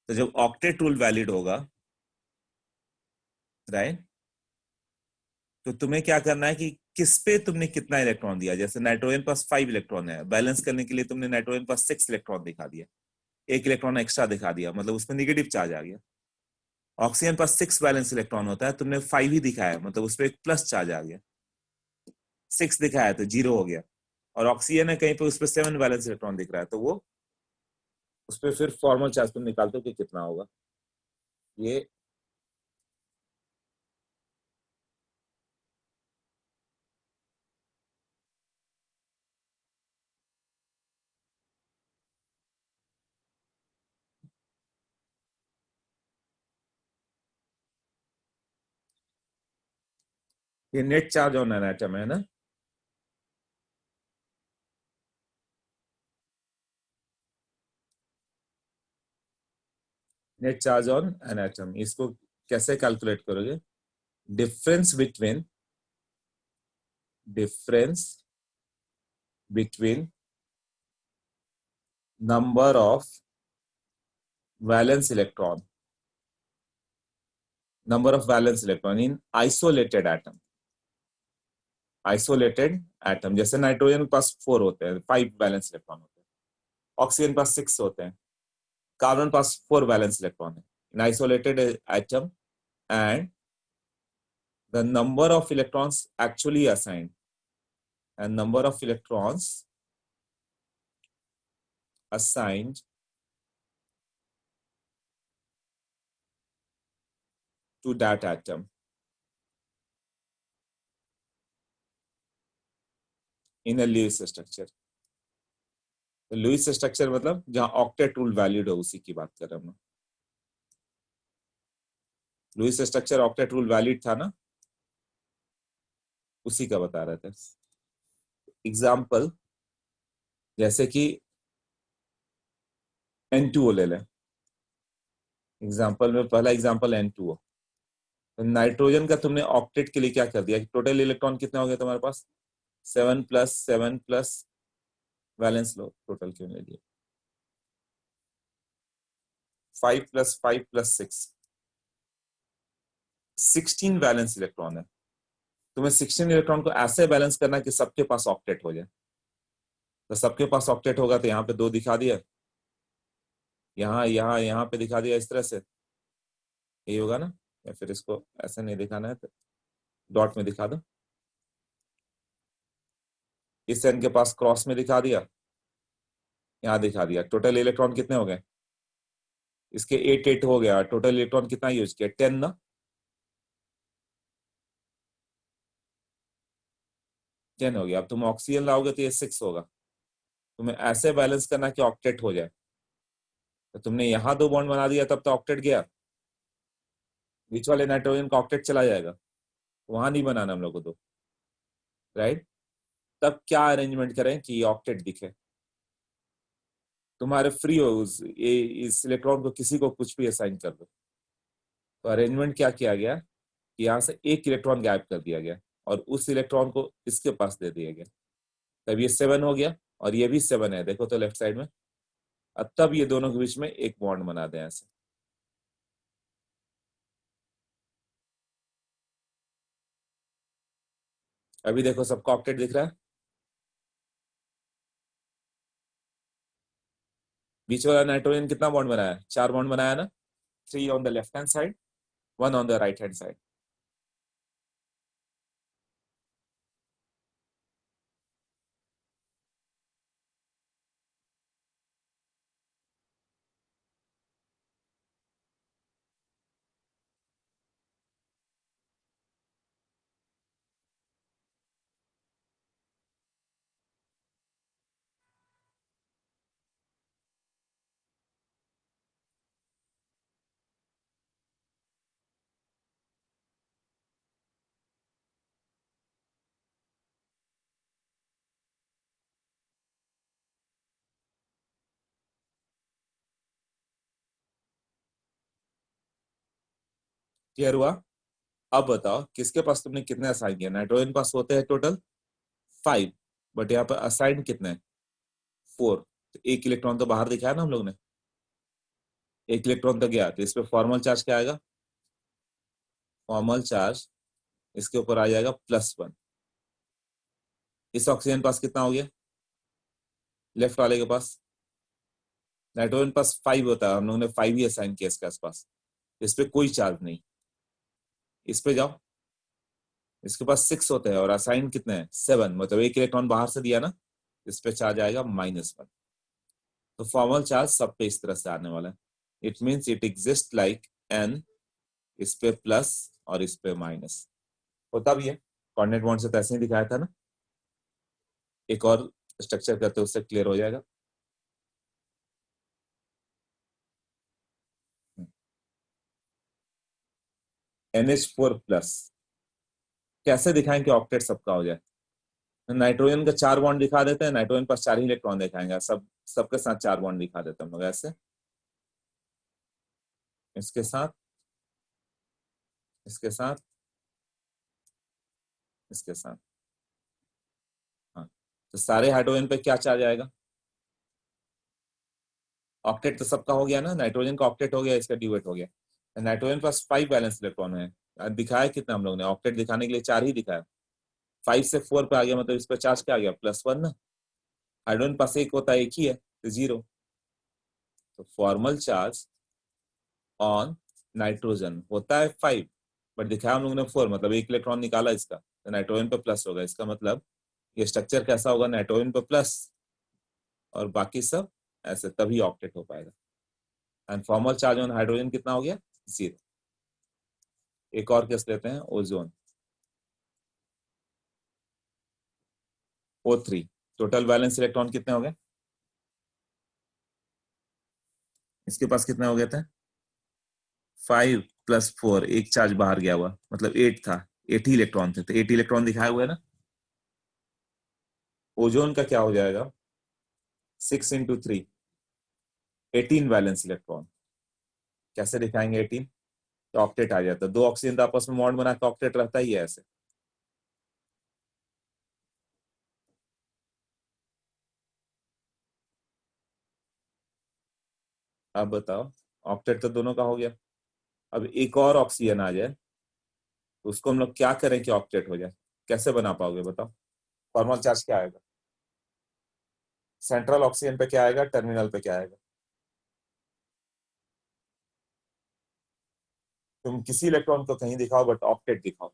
तो जब ऑक्टेट रूल वैलिड होगा, राइट, तो तुम्हें क्या करना है कि किस पे तुमने कितना इलेक्ट्रॉन दिया। जैसे नाइट्रोजन पास 5 इलेक्ट्रॉन है, बैलेंस करने के लिए तुमने नाइट्रोजन पास 6 इलेक्ट्रॉन दिखा दिया, एक इलेक्ट्रॉन एक्स्ट्रा दिखा दिया, मतलब उसमें निगेटिव चार्ज आ गया। ऑक्सीजन पास 6 बैलेंस इलेक्ट्रॉन होता है, तुमने 5 ही दिखाया, मतलब उस पर एक प्लस चार्ज आ गया, 6 दिखाया तो 0 हो गया। और ऑक्सीजन है कहीं पे उस पर 7 बैलेंस इलेक्ट्रॉन दिख रहा है, तो वो उस पर फिर फॉर्मल चार्ज तुम निकालते हो कि कितना होगा। ये ये net charge on an atom है ना, net charge on an atom, इसको कैसे कैलकुलेट करोगे, difference between, difference between number of valence electron, number of valence electron in isolated atom, isolated atom. जैसे नाइट्रोजन के पास 4 होते हैं, 5 वैलेंस इलेक्ट्रॉन होते हैं, ऑक्सीजन पास 6 होते हैं, कार्बन पास 4 वैलेंस इलेक्ट्रॉन है इन isolated atom, and the number of electrons actually assigned and number of electrons assigned to that atom in a Lewis structure। तो लुईस स्ट्रक्चर मतलब जहां ऑक्टेट रूल वैलिड हो, उसी की बात कर रहे हम लोग। Lewis structure octet rule valid था ना, उसी का बता रहे थे। एग्जाम्पल, जैसे कि N2O ले लें एग्जाम्पल में, पहला एग्जाम्पल N2O। तो नाइट्रोजन का तुमने ऑक्टेट के लिए क्या कर दिया, टोटल इलेक्ट्रॉन कितने हो गए तुम्हारे पास, 7+7+, वैलेंस लो टोटल क्यों ले लिया, 5+5+6, 16 वैलेंस इलेक्ट्रॉन है। तुम्हें 16 इलेक्ट्रॉन को ऐसे बैलेंस करना है कि सबके पास ऑक्टेट हो जाए। तो सबके पास ऑक्टेट होगा तो यहाँ पे 2 दिखा दिया, यहाँ यहाँ यहाँ पे दिखा दिया, इस तरह से यही होगा ना, या फिर इसको ऐसे नहीं दिखाना है तो डॉट में दिखा दो, इस एन के पास क्रॉस में दिखा दिया, यहाँ दिखा दिया। टोटल इलेक्ट्रॉन कितने हो गए, इसके 8 हो गया, टोटल इलेक्ट्रॉन कितना यूज किया, 10 ना, 10 हो गया। अब तुम ऑक्सीजन लाओगे तो ये 6 होगा। तुम्हें ऐसे बैलेंस करना कि ऑक्टेट हो जाए। तो तुमने यहाँ 2 बॉन्ड बना दिया तब तो ऑक्टेट गया, बीच वाले नाइट्रोजन का ऑक्टेट चला जाएगा, वहां नहीं बनाना हम लोग को तो, राइट। तब क्या अरेंजमेंट करें कि ऑक्टेट दिखे, तुम्हारे फ्री हो इस इलेक्ट्रॉन को किसी को कुछ भी असाइन कर दो। तो अरेंजमेंट क्या किया गया कि यहाँ से एक इलेक्ट्रॉन गायब कर दिया गया और उस इलेक्ट्रॉन को इसके पास दे दिया गया, तब ये 7 हो गया और ये भी 7 है, देखो तो लेफ्ट साइड में। अब तब ये दोनों के बीच में एक बॉन्ड बना दें ऐसे, अभी देखो सबका ऑक्टेट दिख रहा है। बीच वाला नाइट्रोजन कितना बॉन्ड बनाया है, 4 बॉन्ड बनाया ना, 3 on the left hand side, 1 on the right hand side. Clear हुआ। अब बताओ किसके पास तुमने कितने असाइन किया, नाइट्रोजन पास होते हैं टोटल 5, बट यहाँ पर असाइन कितने हैं, 4। तो एक इलेक्ट्रॉन तो बाहर दिखाया ना हम लोग ने, एक इलेक्ट्रॉन तो गया, तो इस पे फॉर्मल चार्ज क्या आएगा, फॉर्मल चार्ज इसके ऊपर आ जाएगा +1। इस ऑक्सीजन पास कितना हो गया, लेफ्ट वाले के पास, नाइट्रोजन पास 5 होता है, हम लोग ने 5 ही असाइन किया इसके आसपास, इस पे कोई चार्ज नहीं। इस पे जाओ, इसके पास 6 होते हैं और असाइन कितने हैं, 7, मतलब एक इलेक्ट्रॉन बाहर से दिया ना, इस पे चार्ज आएगा -1। तो फॉर्मल चार्ज सब पे इस तरह से आने वाला है। It means it exist like n, इस पे प्लस और इस पे माइनस होता भी है। कोऑर्डिनेट बॉन्ड से तो ऐसे ही दिखाया था ना, एक और स्ट्रक्चर करते उससे क्लियर हो जाएगा। NH4+, कैसे दिखाएं कि ऑक्टेट सबका हो जाए, नाइट्रोजन का 4 बॉन्ड दिखा देते हैं, नाइट्रोजन पास 4 ही इलेक्ट्रॉन दिखाएंगे, सबके साथ 4 बॉन्ड दिखा देते हैं हम लोग ऐसे, इसके साथ, इसके साथ, इसके साथ। हाँ, तो सारे हाइड्रोजन पे क्या चार्ज आएगा, ऑक्टेट तो सबका हो गया ना, नाइट्रोजन का ऑक्टेट हो गया, इसका ड्यूएट हो गया। नाइट्रोजन पास 5 वैलेंस इलेक्ट्रॉन है, दिखाया कितना हम लोग ने, ऑक्टेट दिखाने के लिए 4 ही दिखाया, 5 से 4 पे आ गया, मतलब इस पर चार्ज क्या आ गया, +1 ना। हाइड्रोजन पास एक होता है, एक ही है, तो 0। तो फॉर्मल चार्ज ऑन नाइट्रोजन होता है 5, बट दिखाया हम लोग ने 4, मतलब एक इलेक्ट्रॉन निकाला इसका, तो नाइट्रोजन पे प्लस होगा, इसका मतलब ये स्ट्रक्चर कैसा होगा, नाइट्रोजन पे प्लस और बाकी सब ऐसे, तभी ऑक्टेट हो पाएगा। And formal charge on hydrogen कितना हो गया, 0। एक और केस लेते हैं, ozone, O3, total balance electron कितने हो गए, इसके पास कितने हो गए थे, 5+4, एक चार्ज बाहर गया हुआ, मतलब 8 था, 8 ही इलेक्ट्रॉन थे, तो 8 इलेक्ट्रॉन दिखाए हुए ना। ओजोन का क्या हो जाएगा, 6 × 3, 18 वैलेंस इलेक्ट्रॉन। कैसे दिखाएंगे 18? तो ऑक्टेट आ जाता है, दो ऑक्सीजन तो आपस में बॉन्ड बना के ऑक्टेट रहता ही है ऐसे। अब बताओ, ऑक्टेट तो दोनों का हो गया। अब एक और ऑक्सीजन आ जाए तो उसको हम लोग क्या करें कि ऑक्टेट हो जाए? कैसे बना पाओगे बताओ? फॉर्मल चार्ज क्या आएगा? सेंट्रल ऑक्सीजन पे क्या आएगा, टर्मिनल पे क्या आएगा? तुम किसी इलेक्ट्रॉन को कहीं दिखाओ बट ऑक्टेट दिखाओ।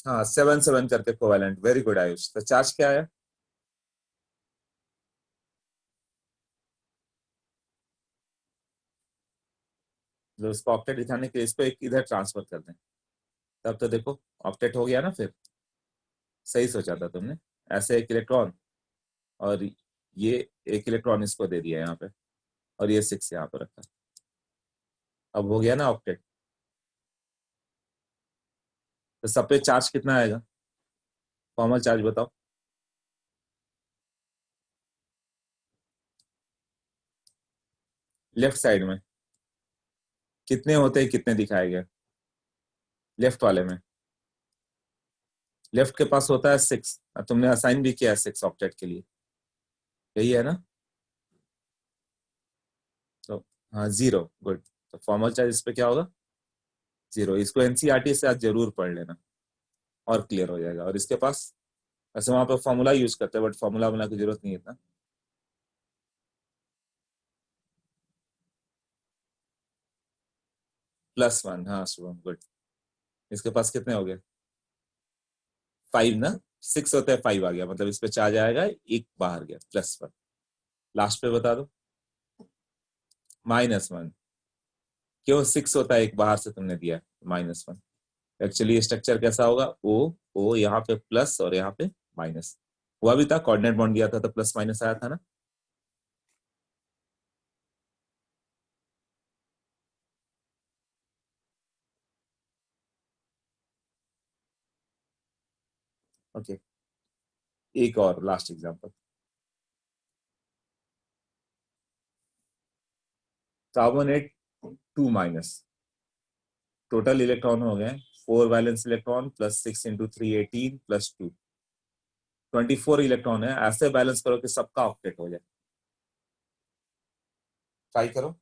हाँ, 7 7 करके कोवेलेंट, वेरी गुड आयुष। तो चार्ज क्या है? जो उसको ऑक्टेट दिखाने के लिए इसको एक इधर ट्रांसफर कर दें, तब तो देखो ऑक्टेट हो गया ना फिर। सही सोचा था तुमने। ऐसे एक इलेक्ट्रॉन, और ये एक इलेक्ट्रॉन इसको दे दिया यहाँ पे, और ये 6 यहाँ पर रखा। अब हो गया ना ऑक्टेट। तो सब पे चार्ज कितना आएगा? फॉर्मल चार्ज बताओ। लेफ्ट साइड में कितने होते हैं, कितने दिखाया गया? लेफ्ट वाले में, लेफ्ट के पास होता है 6। तुमने असाइन भी किया है 6 ऑक्टेट के लिए, यही है ना? तो हाँ, 0, गुड। तो फॉर्मल चार्ज इस पे क्या होगा? 0। इसको एनसीईआरटी से आज जरूर पढ़ लेना, और क्लियर हो जाएगा। और इसके पास, वैसे वहां पे फॉर्मूला यूज करते हैं बट फॉर्मूला बनाने की जरूरत नहीं है इतना। +1, हाँ शुभम, गुड। इसके पास कितने हो गए? 5 ना। 6 होता है, 5 आ गया, मतलब इस पे चार्ज आएगा, एक बाहर गया, +1। लास्ट पे बता दो। -1। क्यों 6 होता है, एक बाहर से तुमने दिया, -1। एक्चुअली स्ट्रक्चर कैसा होगा? ओ, ओ यहाँ पे प्लस और यहाँ पे माइनस। हुआ भी था, कोऑर्डिनेट बॉन्ड दिया था तो प्लस माइनस आया था ना। ओके, एक और last example. Carbonate 2-, total electron हो गए 4 वैलेंस इलेक्ट्रॉन प्लस 6 × 3 = 18 + 2, 24 इलेक्ट्रॉन है। ऐसे बैलेंस करो कि सबका ऑक्टेट हो जाए। ट्राई करो।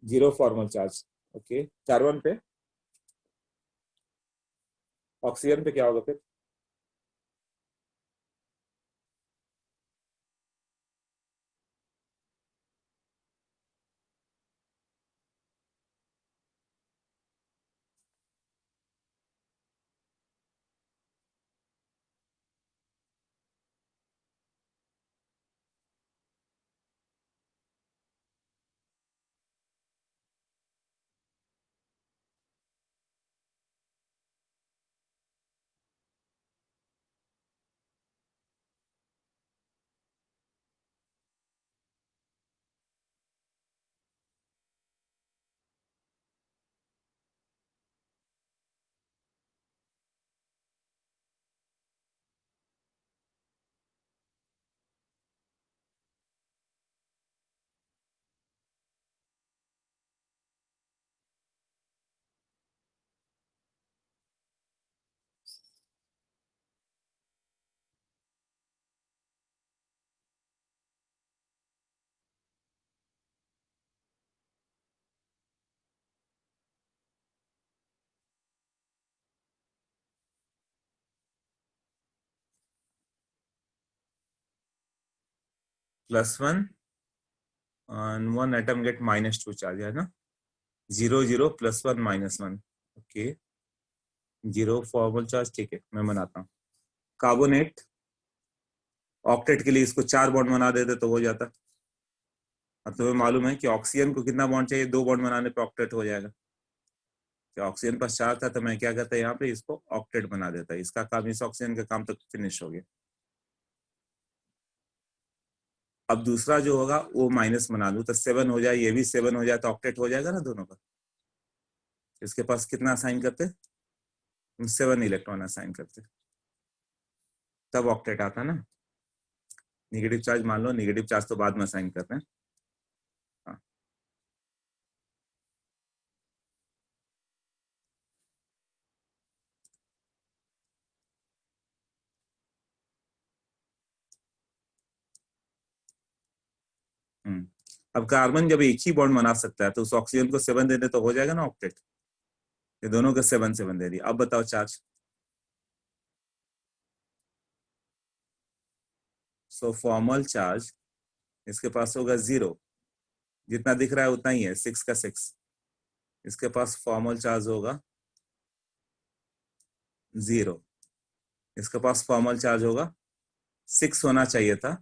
Zero formal charge. Okay, carbon पे, ऑक्सीजन पे क्या होगा फिर? +1 and one atom get -2 charge है ना, 0 0 +1 -1। ओके, जीरो फॉर्मल चार्ज, ठीक है मैं बनाता हूँ। कार्बोनेट, ऑक्टेट के लिए इसको 4 बॉन्ड बना देते तो हो जाता। अब तुम्हें मालूम है कि ऑक्सीजन को कितना बॉन्ड चाहिए, 2 बॉन्ड बनाने पे ऑक्टेट हो जाएगा। कि ऑक्सीजन पास 4 था तो मैं क्या करता, यहाँ पे इसको ऑक्टेट बना देता, इसका काम, इस ऑक्सीजन का काम तो फिनिश हो गया। अब दूसरा जो होगा वो माइनस बना दूं तो 7 हो जाए, ये भी 7 हो जाए तो ऑक्टेट हो जाएगा ना दोनों का। इसके पास कितना असाइन करते, 7 इलेक्ट्रॉन असाइन करते, तब ऑक्टेट आता ना। निगेटिव चार्ज मान लो, निगेटिव चार्ज तो बाद में असाइन करते हैं। हाँ। अब कार्बन जब एक ही बॉन्ड बना सकता है तो उस ऑक्सीजन को 7 दे दे तो हो जाएगा ना ऑक्टेट। ये दोनों को 7 7 दे दिया। अब बताओ चार्ज। सो फॉर्मल चार्ज इसके पास होगा 0, जितना दिख रहा है उतना ही है, 6 का 6। इसके पास फॉर्मल चार्ज होगा 0, इसके पास फॉर्मल चार्ज होगा 6 होना चाहिए था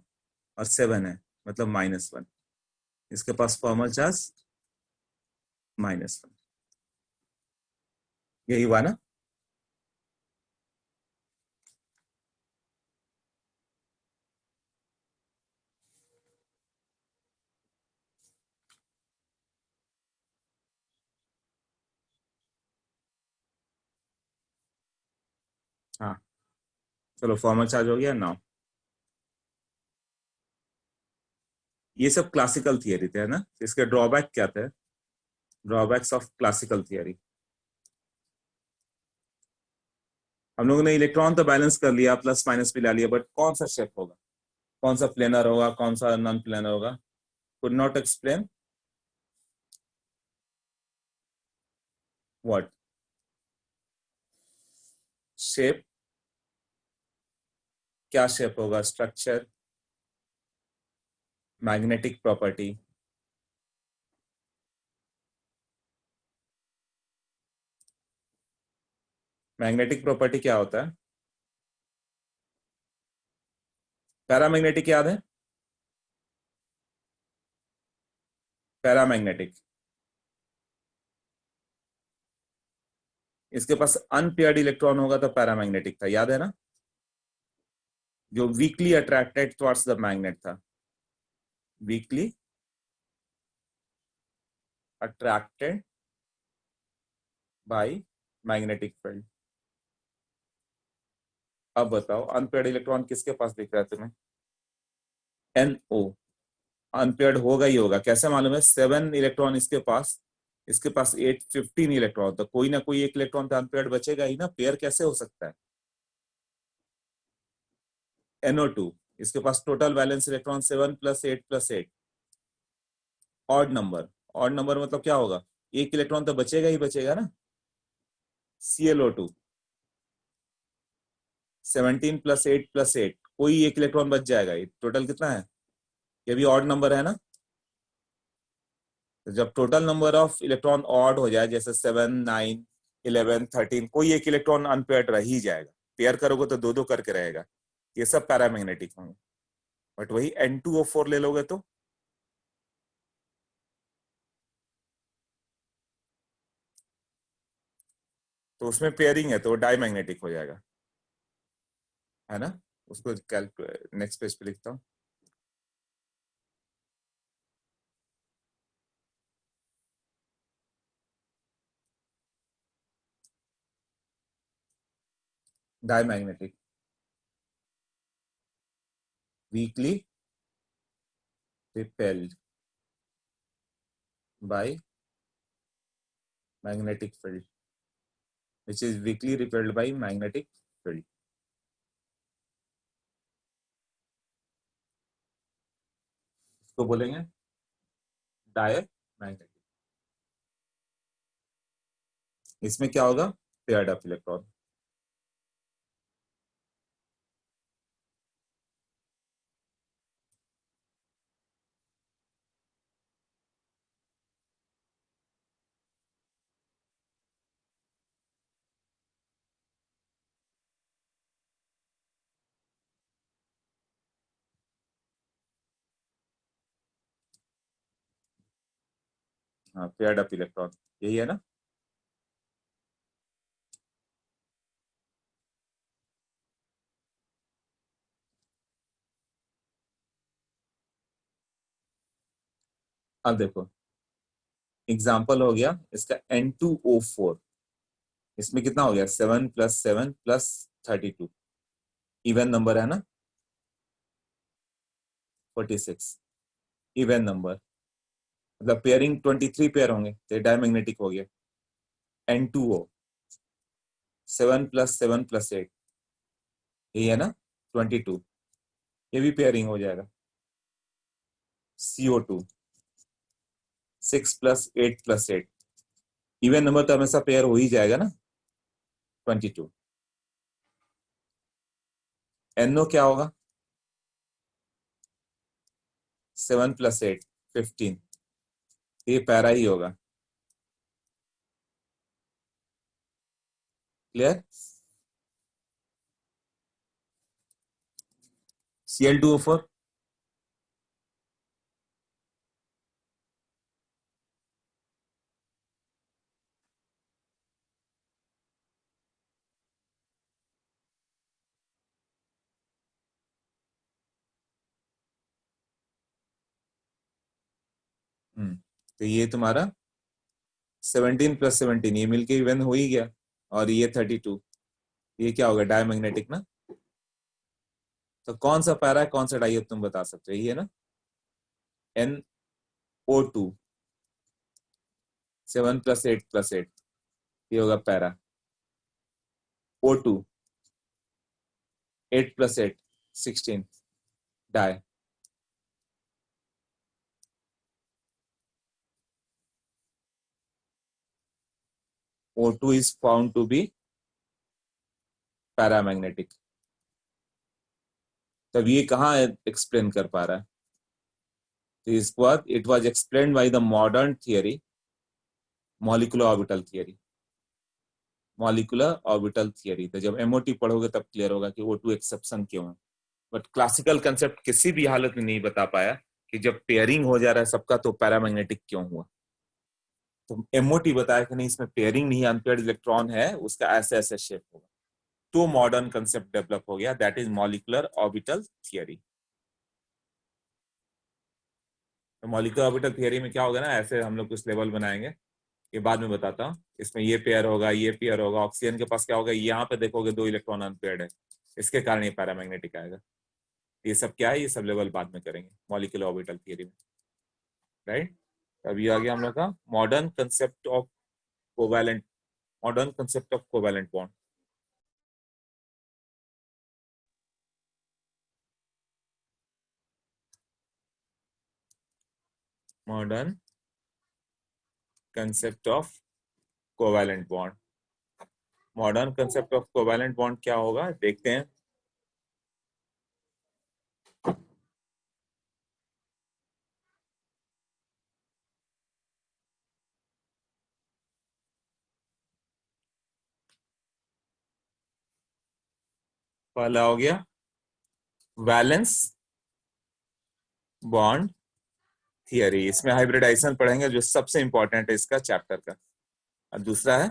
और 7 है, मतलब -1। इसके पास फॉर्मल चार्ज -1। यही हुआ ना। हाँ, चलो फॉर्मल चार्ज हो गया ना। ये सब क्लासिकल थियरी थे, है ना। इसके ड्रॉबैक क्या थे, ड्रॉबैक्स ऑफ क्लासिकल थियरी। हम लोगों ने इलेक्ट्रॉन तो बैलेंस कर लिया, प्लस माइनस भी ला लिया, बट कौन सा शेप होगा, कौन सा प्लेनर होगा, कौन सा नॉन प्लेनर होगा, could not explain. What shape, क्या शेप होगा, structure, magnetic property. Magnetic property क्या होता है, पैरामैग्नेटिक याद है, पैरामैग्नेटिक। इसके पास अनपेयर्ड इलेक्ट्रॉन होगा तो पैरामैग्नेटिक था, याद है ना। जो weakly attracted towards the magnet था, weakly attracted by magnetic field. अब बताओ अनपेयर्ड इलेक्ट्रॉन किसके पास दिख रहा है तुम्हें, NO। अनपेयर्ड होगा ही होगा, कैसे मालूम है, 7 इलेक्ट्रॉन इसके पास 8 15 इलेक्ट्रॉन, तो कोई ना कोई एक इलेक्ट्रॉन तो अनपेयर्ड बचेगा ही ना, पेयर कैसे हो सकता है। NO2, इसके पास total valence electron 7 + 8 + 8, odd number. Odd number मतलब क्या होगा, एक इलेक्ट्रॉन तो बचेगा ही बचेगा ना। ClO2 17 + 8 + 8, कोई एक इलेक्ट्रॉन बच जाएगा। ये टोटल कितना है, ये भी ऑड नंबर है ना। तो जब total number of electron odd हो जाए, जैसे 7, 9, 11, 13, कोई एक इलेक्ट्रॉन अनपेयर्ड रह ही जाएगा। पेयर करोगे तो दो दो करके रहेगा, ये सब पैरामैग्नेटिक होंगे। बट वही N2O4 ले लोगे तो उसमें पेयरिंग है तो वो डाईमैग्नेटिक हो जाएगा, है ना। उसको नेक्स्ट पेज पे लिखता हूँ। Diamagnetic, weekly repelled by magnetic field, which is weakly repelled by magnetic field। इसको बोलेंगे डायमैग्नेटिक। इसमें क्या होगा, पेयर्ड अप इलेक्ट्रॉन। हाँ, पेयर्ड अप इलेक्ट्रॉन यही है ना। अब देखो एग्जाम्पल हो गया इसका N2O4, इसमें कितना हो गया, 7 + 7 + 32, इवन नंबर है ना। 46 इवन नंबर, मतलब पेयरिंग 23 पेयर होंगे, तो डायमैग्नेटिक हो गया। N2O 7 + 7 + 8, यही है ना 22, ये भी पेयरिंग हो जाएगा। CO2 6 + 8 + 8, इवन नंबर तो हमेशा पेयर हो ही जाएगा ना, 22। NO क्या होगा, 7 + 8 15, ये पैरा ही होगा। क्लियर। Cl2O4, तो ये तुम्हारा 17 + 17, ये मिलके इवन हो ही गया, और ये 32, ये क्या होगा, डायमैग्नेटिक ना। तो कौन सा पैरा है कौन सा डाई है तुम बता सकते हो, यही है ना। NO2 7 + 8 + 8, ये होगा para. O2 8 + 8 16, dia. O2 is found to be paramagnetic. तब ये कहाँ एक्सप्लेन कर पा रहा है, तो इसके बाद it was explained by the modern theory, molecular orbital theory. Molecular orbital theory, तो जब एमओटी पढ़ोगे तब क्लियर होगा कि O2 एक्सेप्शन क्यों है। बट क्लासिकल कंसेप्ट किसी भी हालत में नहीं बता पाया कि जब पेयरिंग हो जा रहा है सबका तो पैरामैग्नेटिक क्यों हुआ। तो एमओटी बताया कि नहीं, इसमें पेयरिंग नहीं, अनपेयर्ड इलेक्ट्रॉन है, उसका ऐसे ऐसे शेप होगा। तो मॉडर्न कंसेप्ट डेवलप हो गया, that is molecular orbital theory. तो मॉलिक्यूलर ऑर्बिटल थियरी में क्या होगा ना, ऐसे हम लोग कुछ लेवल बनाएंगे, ये बाद में बताता हूँ। इसमें ये पेयर होगा, ये पेयर होगा, ऑक्सीजन के पास क्या होगा, यहाँ पे देखोगे दो इलेक्ट्रॉन अनपेयर्ड है, इसके कारण ये पैरामैग्नेटिक आएगा। ये सब क्या है, ये सब लेवल बाद में करेंगे मॉलिक्यूलर ऑर्बिटल थियरी में, राइट। अभी आ गया हम लोग का modern concept of covalent, modern concept of covalent bond. Modern concept of covalent bond. Modern concept of covalent bond क्या होगा देखते हैं। पहला हो गया वैलेंस बॉन्ड थियरी, इसमें हाइब्रिडाइजेशन पढ़ेंगे जो सबसे इंपॉर्टेंट है इसका चैप्टर का। और दूसरा है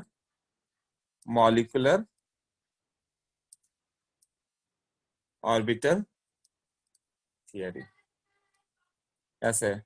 मॉलिक्यूलर ऑर्बिटल थियरी। ऐसे है।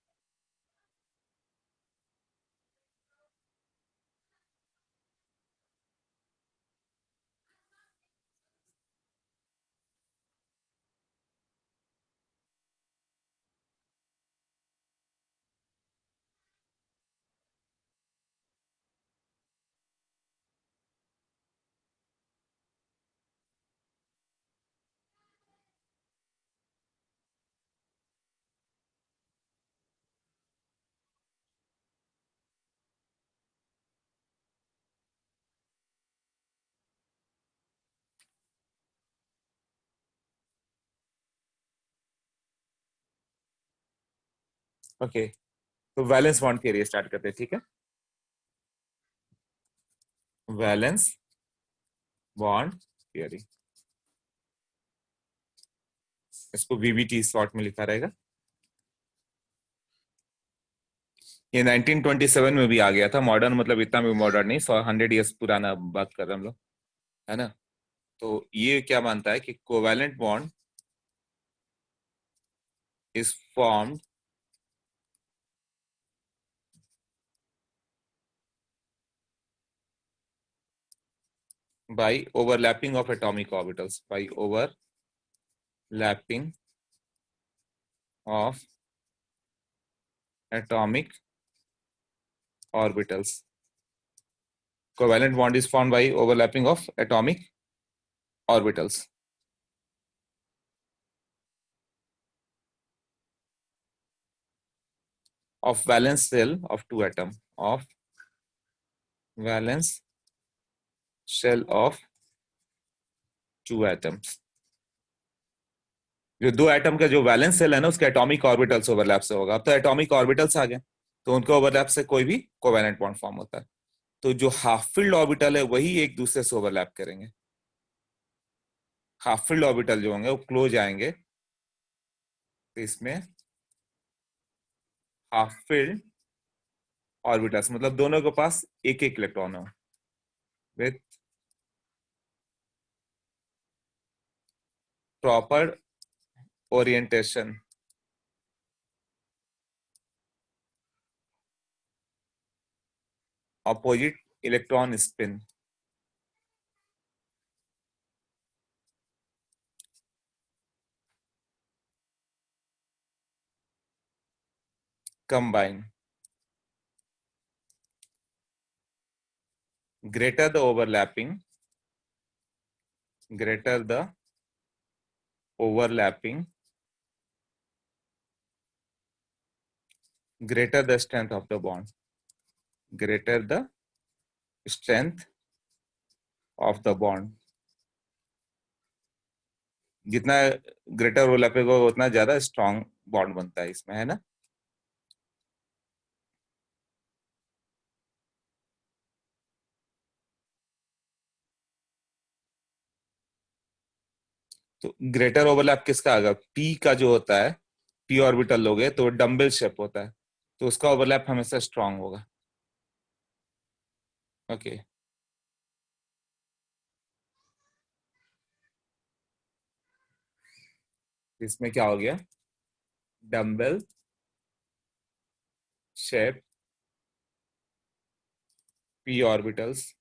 ओके, तो वैलेंस बॉन्ड थियरी स्टार्ट करते हैं, ठीक है। वैलेंस बॉन्ड थियरी, इसको वीबीटी शॉर्ट में लिखा रहेगा। ये 1927 में भी आ गया था। मॉडर्न मतलब इतना भी मॉडर्न नहीं, 100 ईयर्स पुराना बात कर रहे हैं हम लोग, है ना। तो ये क्या मानता है कि covalent bond is formed by overlapping of atomic orbitals, by overlapping of atomic orbitals. Covalent bond is formed by overlapping of atomic orbitals of valence shell of two atom, of valence shell of two atoms। जो दो atom का जो valence shell है ना, उसके atomic orbitals overlap से होगा। अब तो एटॉमिक ऑर्बिटल्स आ गए, तो उनके ओवरलैप से कोई भी कोवैलेंट बॉन्ड फॉर्म होता है। तो जो हाफ फिल्ड ऑर्बिटल है वही एक दूसरे से ओवरलैप करेंगे। हाफ फिल्ड ऑर्बिटल जो होंगे वो क्लोज आएंगे, तो इसमें हाफ फिल्ड ऑर्बिटल्स मतलब दोनों के पास एक एक इलेक्ट्रॉन हो, with proper orientation opposite electron spin combine, greater the overlapping, greater the overlapping, greater the strength of the bond, greater the strength of the bond। जितना ग्रेटर ओवरलैपिंग होगा उतना ज्यादा स्ट्रॉन्ग बॉन्ड बनता है इसमें, है ना। तो ग्रेटर ओवरलैप किसका आएगा, पी का जो होता है, पी ऑर्बिटल लोगे तो डम्बल शेप होता है, तो उसका ओवरलैप हमेशा स्ट्रांग होगा। ओके, इसमें क्या हो गया, dumbbell shape p orbitals,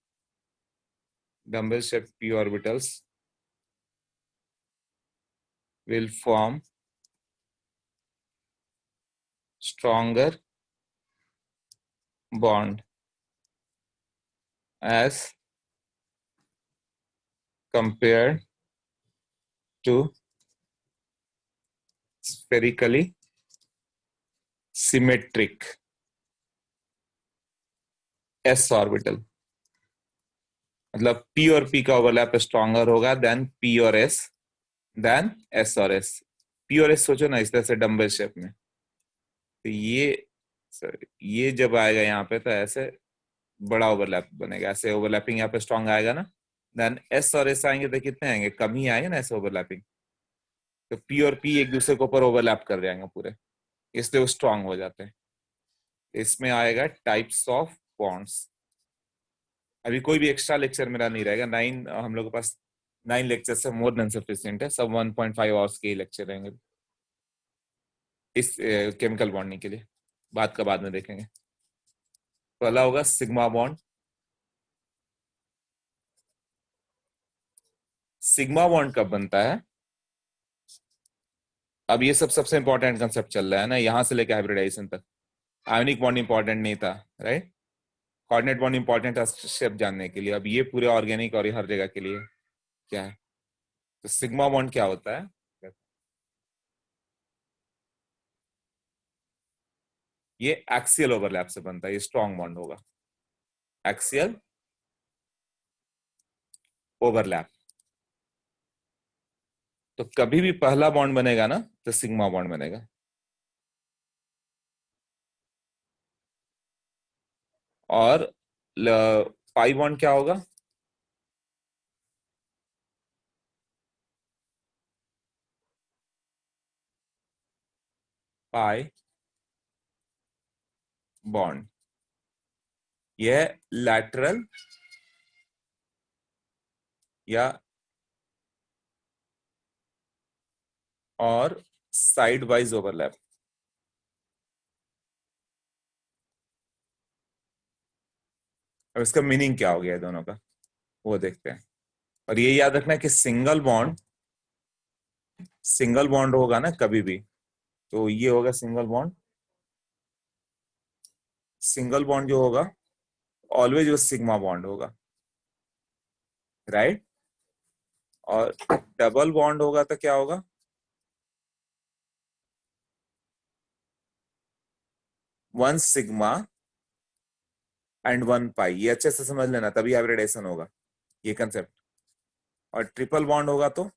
dumbbell shaped p orbitals will form stronger bond as compared to spherically symmetric S orbital, मतलब पी और पी का ओवरलैप स्ट्रॉन्गर होगा देन पी और एस, देन एस और एस। पी और एस सोचो ना इस तरह से डम्बल शेप में, तो ये जब आएगा यहाँ पे तो ऐसे बड़ा ओवरलैप बनेगा, ऐसे ओवरलैपिंग यहाँ पे स्ट्रॉन्ग आएगा ना। देन एस और एस आएंगे तो कितने आएंगे, कम ही आएंगे ना ऐसे ओवरलैपिंग। तो पी और पी एक दूसरे के ऊपर ओवरलैप कर जाएंगे पूरे, इसलिए वो स्ट्रांग हो जाते हैं। इसमें आएगा टाइप्स ऑफ बॉन्ड्स। अभी कोई भी एक्स्ट्रा लेक्चर मेरा नहीं रहेगा, 9 हम लोग के पास 9 लेक्चर से मोर देन सफिशिएंट है, सब 1.5 आवर्स के ही लेक्चर रहेंगे इस केमिकल बॉन्डिंग के लिए। बात का बाद में देखेंगे। पहला होगा सिग्मा बॉन्ड। सिग्मा बॉन्ड कब बनता है, अब ये सब सबसे इंपॉर्टेंट कंसेप्ट चल रहा है ना, यहां से लेकर हाइब्रिडाइजेशन तक। आयोनिक बॉन्ड इंपॉर्टेंट नहीं था, राइट। कोऑर्डिनेट बॉन्ड इंपॉर्टेंट है शेप जानने के लिए, अब ये पूरे ऑर्गेनिक और ये हर जगह के लिए क्या है। तो सिग्मा बॉन्ड क्या होता है, ये एक्सियल ओवरलैप से बनता है, ये स्ट्रॉन्ग बॉन्ड होगा, एक्सियल ओवरलैप। तो कभी भी पहला बॉन्ड बनेगा ना तो सिग्मा बॉन्ड बनेगा, और पाई बॉन्ड क्या होगा, पाई बॉन्ड, यह लैटरल या और साइड वाइज ओवरलैप। अब इसका मीनिंग क्या हो गया दोनों का, वो देखते हैं। और ये याद रखना कि सिंगल बॉन्ड होगा ना कभी भी, तो ये होगा सिंगल बॉन्ड। सिंगल बॉन्ड जो होगा ऑलवेज वो सिग्मा बॉन्ड होगा, राइट। और डबल बॉन्ड होगा तो क्या होगा, 1 सिग्मा एंड 1 पाई। ये अच्छे से समझ लेना, तभी हाइब्रिडेशन होगा ये कंसेप्ट। और ट्रिपल बॉन्ड होगा तो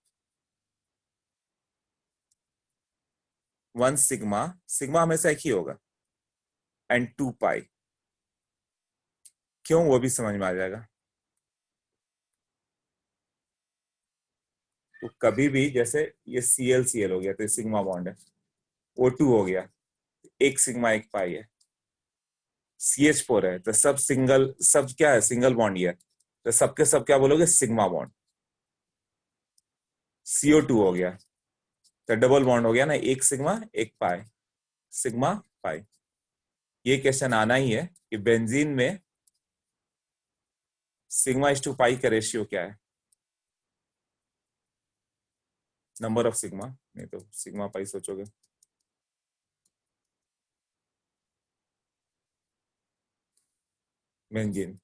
1 सिग्मा, सिग्मा हमेशा एक ही होगा, एंड 2 पाई। क्यों, वो भी समझ में आ जाएगा। तो कभी भी जैसे ये Cl हो गया तो सिग्मा बॉन्ड है, O2 हो गया, 1 सिग्मा 1 पाई है। CH4 है तो सब सिंगल, सब क्या है, सिंगल बॉन्ड ही है, तो सबके सब क्या बोलोगे, सिग्मा बॉन्ड। CO2 हो गया तो डबल बॉन्ड हो गया ना, 1 सिग्मा 1 पाई, सिग्मा पाई। ये क्वेश्चन आना ही है कि बेंजीन में सिग्मा/पाई का रेशियो क्या है, नंबर ऑफ सिग्मा, नहीं तो सिग्मा पाई सोचोगे। Benzene,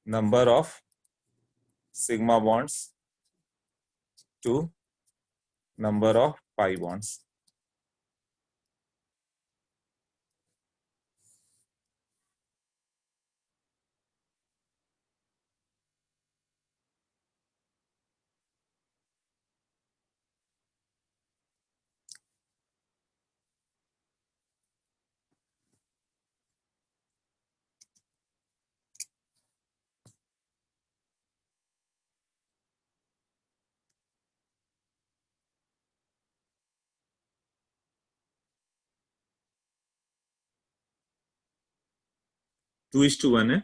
number of sigma bonds to number of pi bonds. 2:1 है,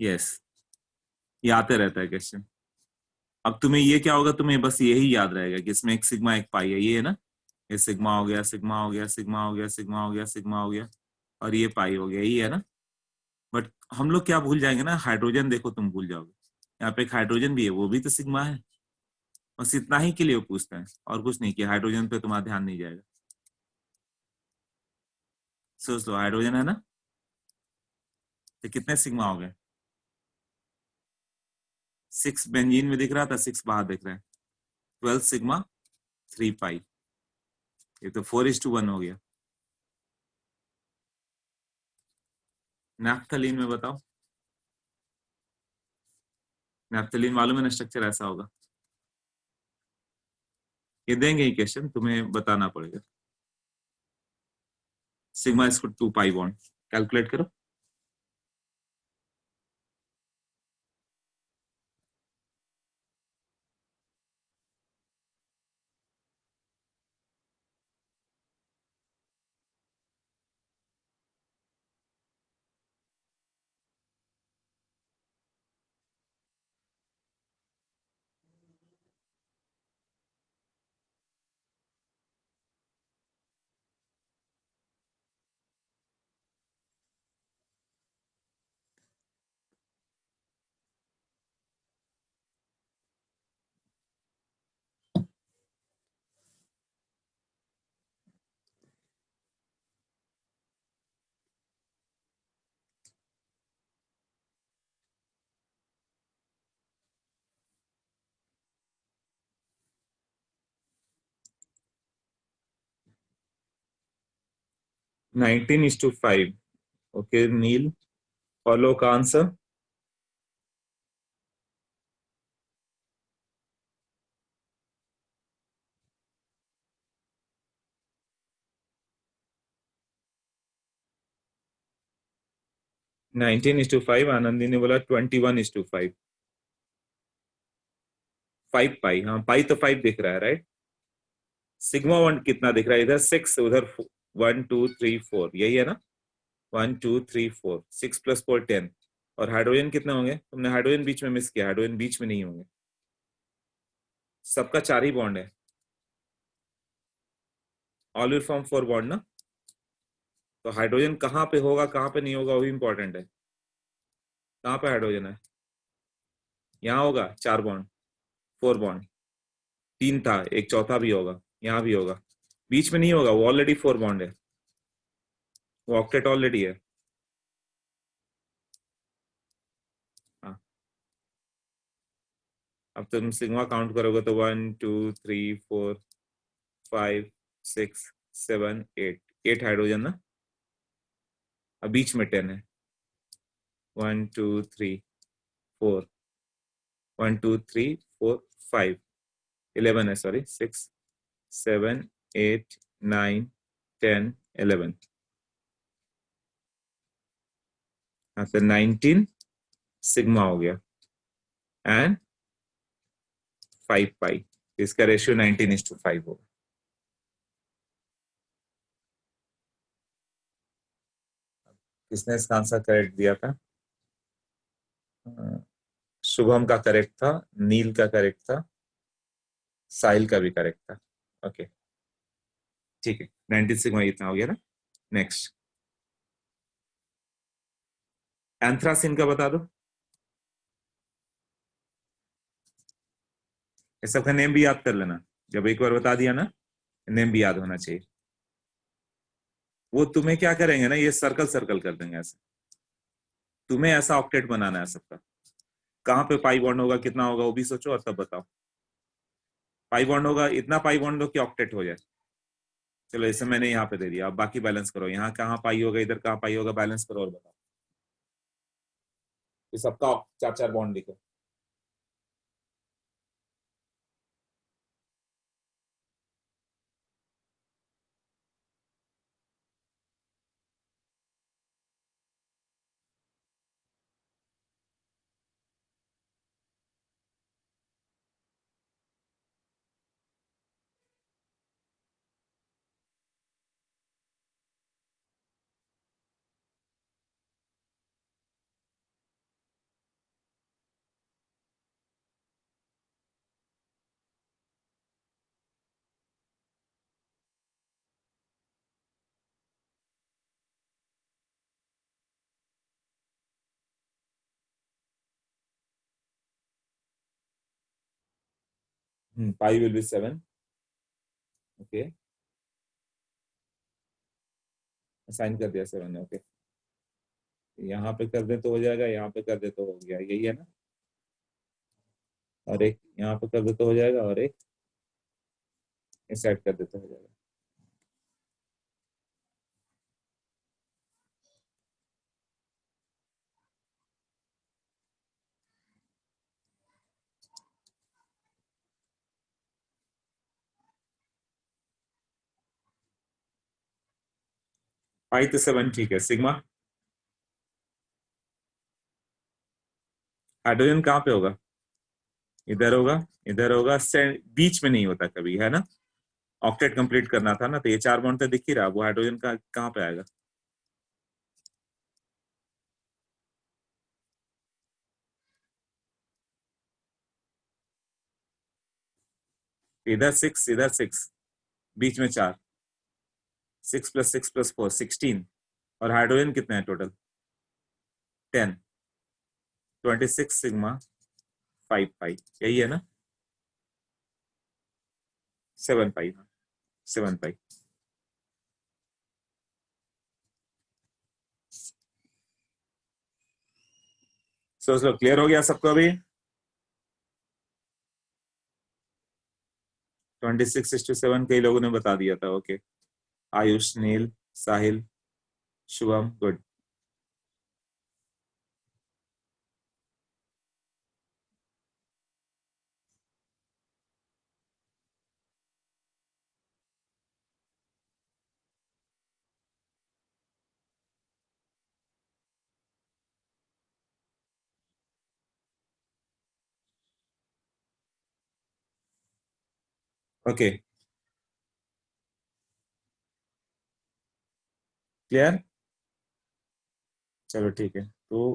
यस। ये आते रहता है क्वेश्चन। अब तुम्हें ये क्या होगा, तुम्हें बस यही याद रहेगा कि इसमें 1 सिग्मा 1 पाई है, ये है ना। ये सिग्मा हो गया, सिग्मा हो गया, सिग्मा हो गया, सिग्मा हो गया, सिग्मा हो गया, और ये पाई हो गया, ये है ना। बट हम लोग क्या भूल जाएंगे ना, हाइड्रोजन देखो तुम भूल जाओगे। यहाँ पे एक हाइड्रोजन भी है, वो भी तो सिग्मा है। बस इतना ही के लिए वो पूछते हैं, और कुछ नहीं किया। हाइड्रोजन पे तुम्हारा ध्यान नहीं जाएगा। सोच लो, हाइड्रोजन है ना, तो कितने सिग्मा हो गए, 6 बेंजीन में दिख रहा था, 6 बाहर दिख रहे हैं, 12 सिग्मा 3 पाई। ये तो 4:1 हो गया। नैप्थलीन में बताओ, नैप्थलीन मालूम है ना, स्ट्रक्चर ऐसा होगा। ये देंगे ही क्वेश्चन, तुम्हें बताना पड़ेगा। Sigma square 2 pi bond, calculate करो। Nineteen is to 5। Okay Neel, follow का आंसर। 19:5, आनंदी ने बोला 21:5। 5 पाई, हाँ पाई तो 5 दिख रहा है राइट। सिग्मा वन कितना दिख रहा है इधर? 6, उधर 1 2 3 4, यही है ना। 1 2 3 4, 6 + 4 10। और हाइड्रोजन कितने होंगे? तुमने हाइड्रोजन बीच में मिस किया, हाइड्रोजन बीच में नहीं होंगे, सबका 4 ही बॉन्ड है। ऑल विल फॉर्म 4 बॉन्ड ना। तो हाइड्रोजन कहाँ पे होगा कहाँ पे नहीं होगा वो भी इंपॉर्टेंट है। कहाँ पे हाइड्रोजन है? यहाँ होगा 4 बॉन्ड, 4 बॉन्ड। 3 था, एक चौथा भी होगा, यहाँ भी होगा। बीच में नहीं होगा, वो ऑलरेडी 4 बॉन्ड है, वो ऑक्टेट ऑलरेडी है। हाँ, अब तुम सिग्मा काउंट करोगे तो 1 2 3 4 5 6 7 8, 8 हाइड्रोजन ना। अब बीच में 10 है। 1 2 3 4, 1 2 3 4 5, 11 है, सॉरी 6 7 8 9 10 11। हाँ तो 19 सिग्मा हो गया एंड 5 पाई। इसका रेशियो 19:5 होगा। किसने इसका आंसर करेक्ट दिया था? शुभम का करेक्ट था, नील का करेक्ट था, साहिल का भी करेक्ट था। ओके ठीक है, 19 सिग्मा इतना हो गया ना। नेक्स्ट, एंथ्रासिन का बता दो। इस सबका नेम भी याद कर लेना, जब एक बार बता दिया ना, नेम भी याद होना चाहिए। वो तुम्हें क्या करेंगे ना, ये सर्कल सर्कल कर देंगे ऐसे। तुम्हें ऐसा ऑक्टेट बनाना है सबका। कहाँ पे पाई बॉन्ड होगा, कितना होगा वो भी सोचो और तब बताओ। पाई बॉन्ड होगा, इतना पाई बॉन्ड हो कि ऑक्टेट हो जाए। चलो इसे मैंने यहाँ पे दे दिया, अब बाकी बैलेंस करो, यहाँ कहाँ पाई होगा, इधर कहाँ पाई होगा, बैलेंस करो और बताओ। ये सबका 4 4 बॉन्ड लिखो। पाई विल बी 7। ओके, साइन कर दिया 7 ने। ओके, यहाँ पे कर दे तो हो जाएगा, यहाँ पे कर दे तो हो गया, यही है ना। और एक यहाँ पे कर दे तो हो जाएगा, और एक इस साइड कर दे तो हो जाएगा। 5 to 7 ठीक है। सिग्मा हाइड्रोजन कहाँ पे होगा? इधर होगा, इधर होगा, बीच में नहीं होता कभी, है ना। ऑक्टेट कंप्लीट करना था ना, तो ये 4 बॉन्ड तो दिख ही रहा, वो हाइड्रोजन का कहाँ पे आएगा? इधर 6, इधर 6, बीच में 4, 6 + 6 + 4 16। और हाइड्रोजन कितने हैं टोटल? 10। 26 सिग्मा 5 पाई, यही है ना? 7 पाई, 7 पाई। सोच लो, क्लियर हो गया सबको अभी? 26:7 कई लोगों ने बता दिया था, ओके। आयुष, नील, साहिल, शुभम, गुड। Okay, clear. चलो ठीक है, तो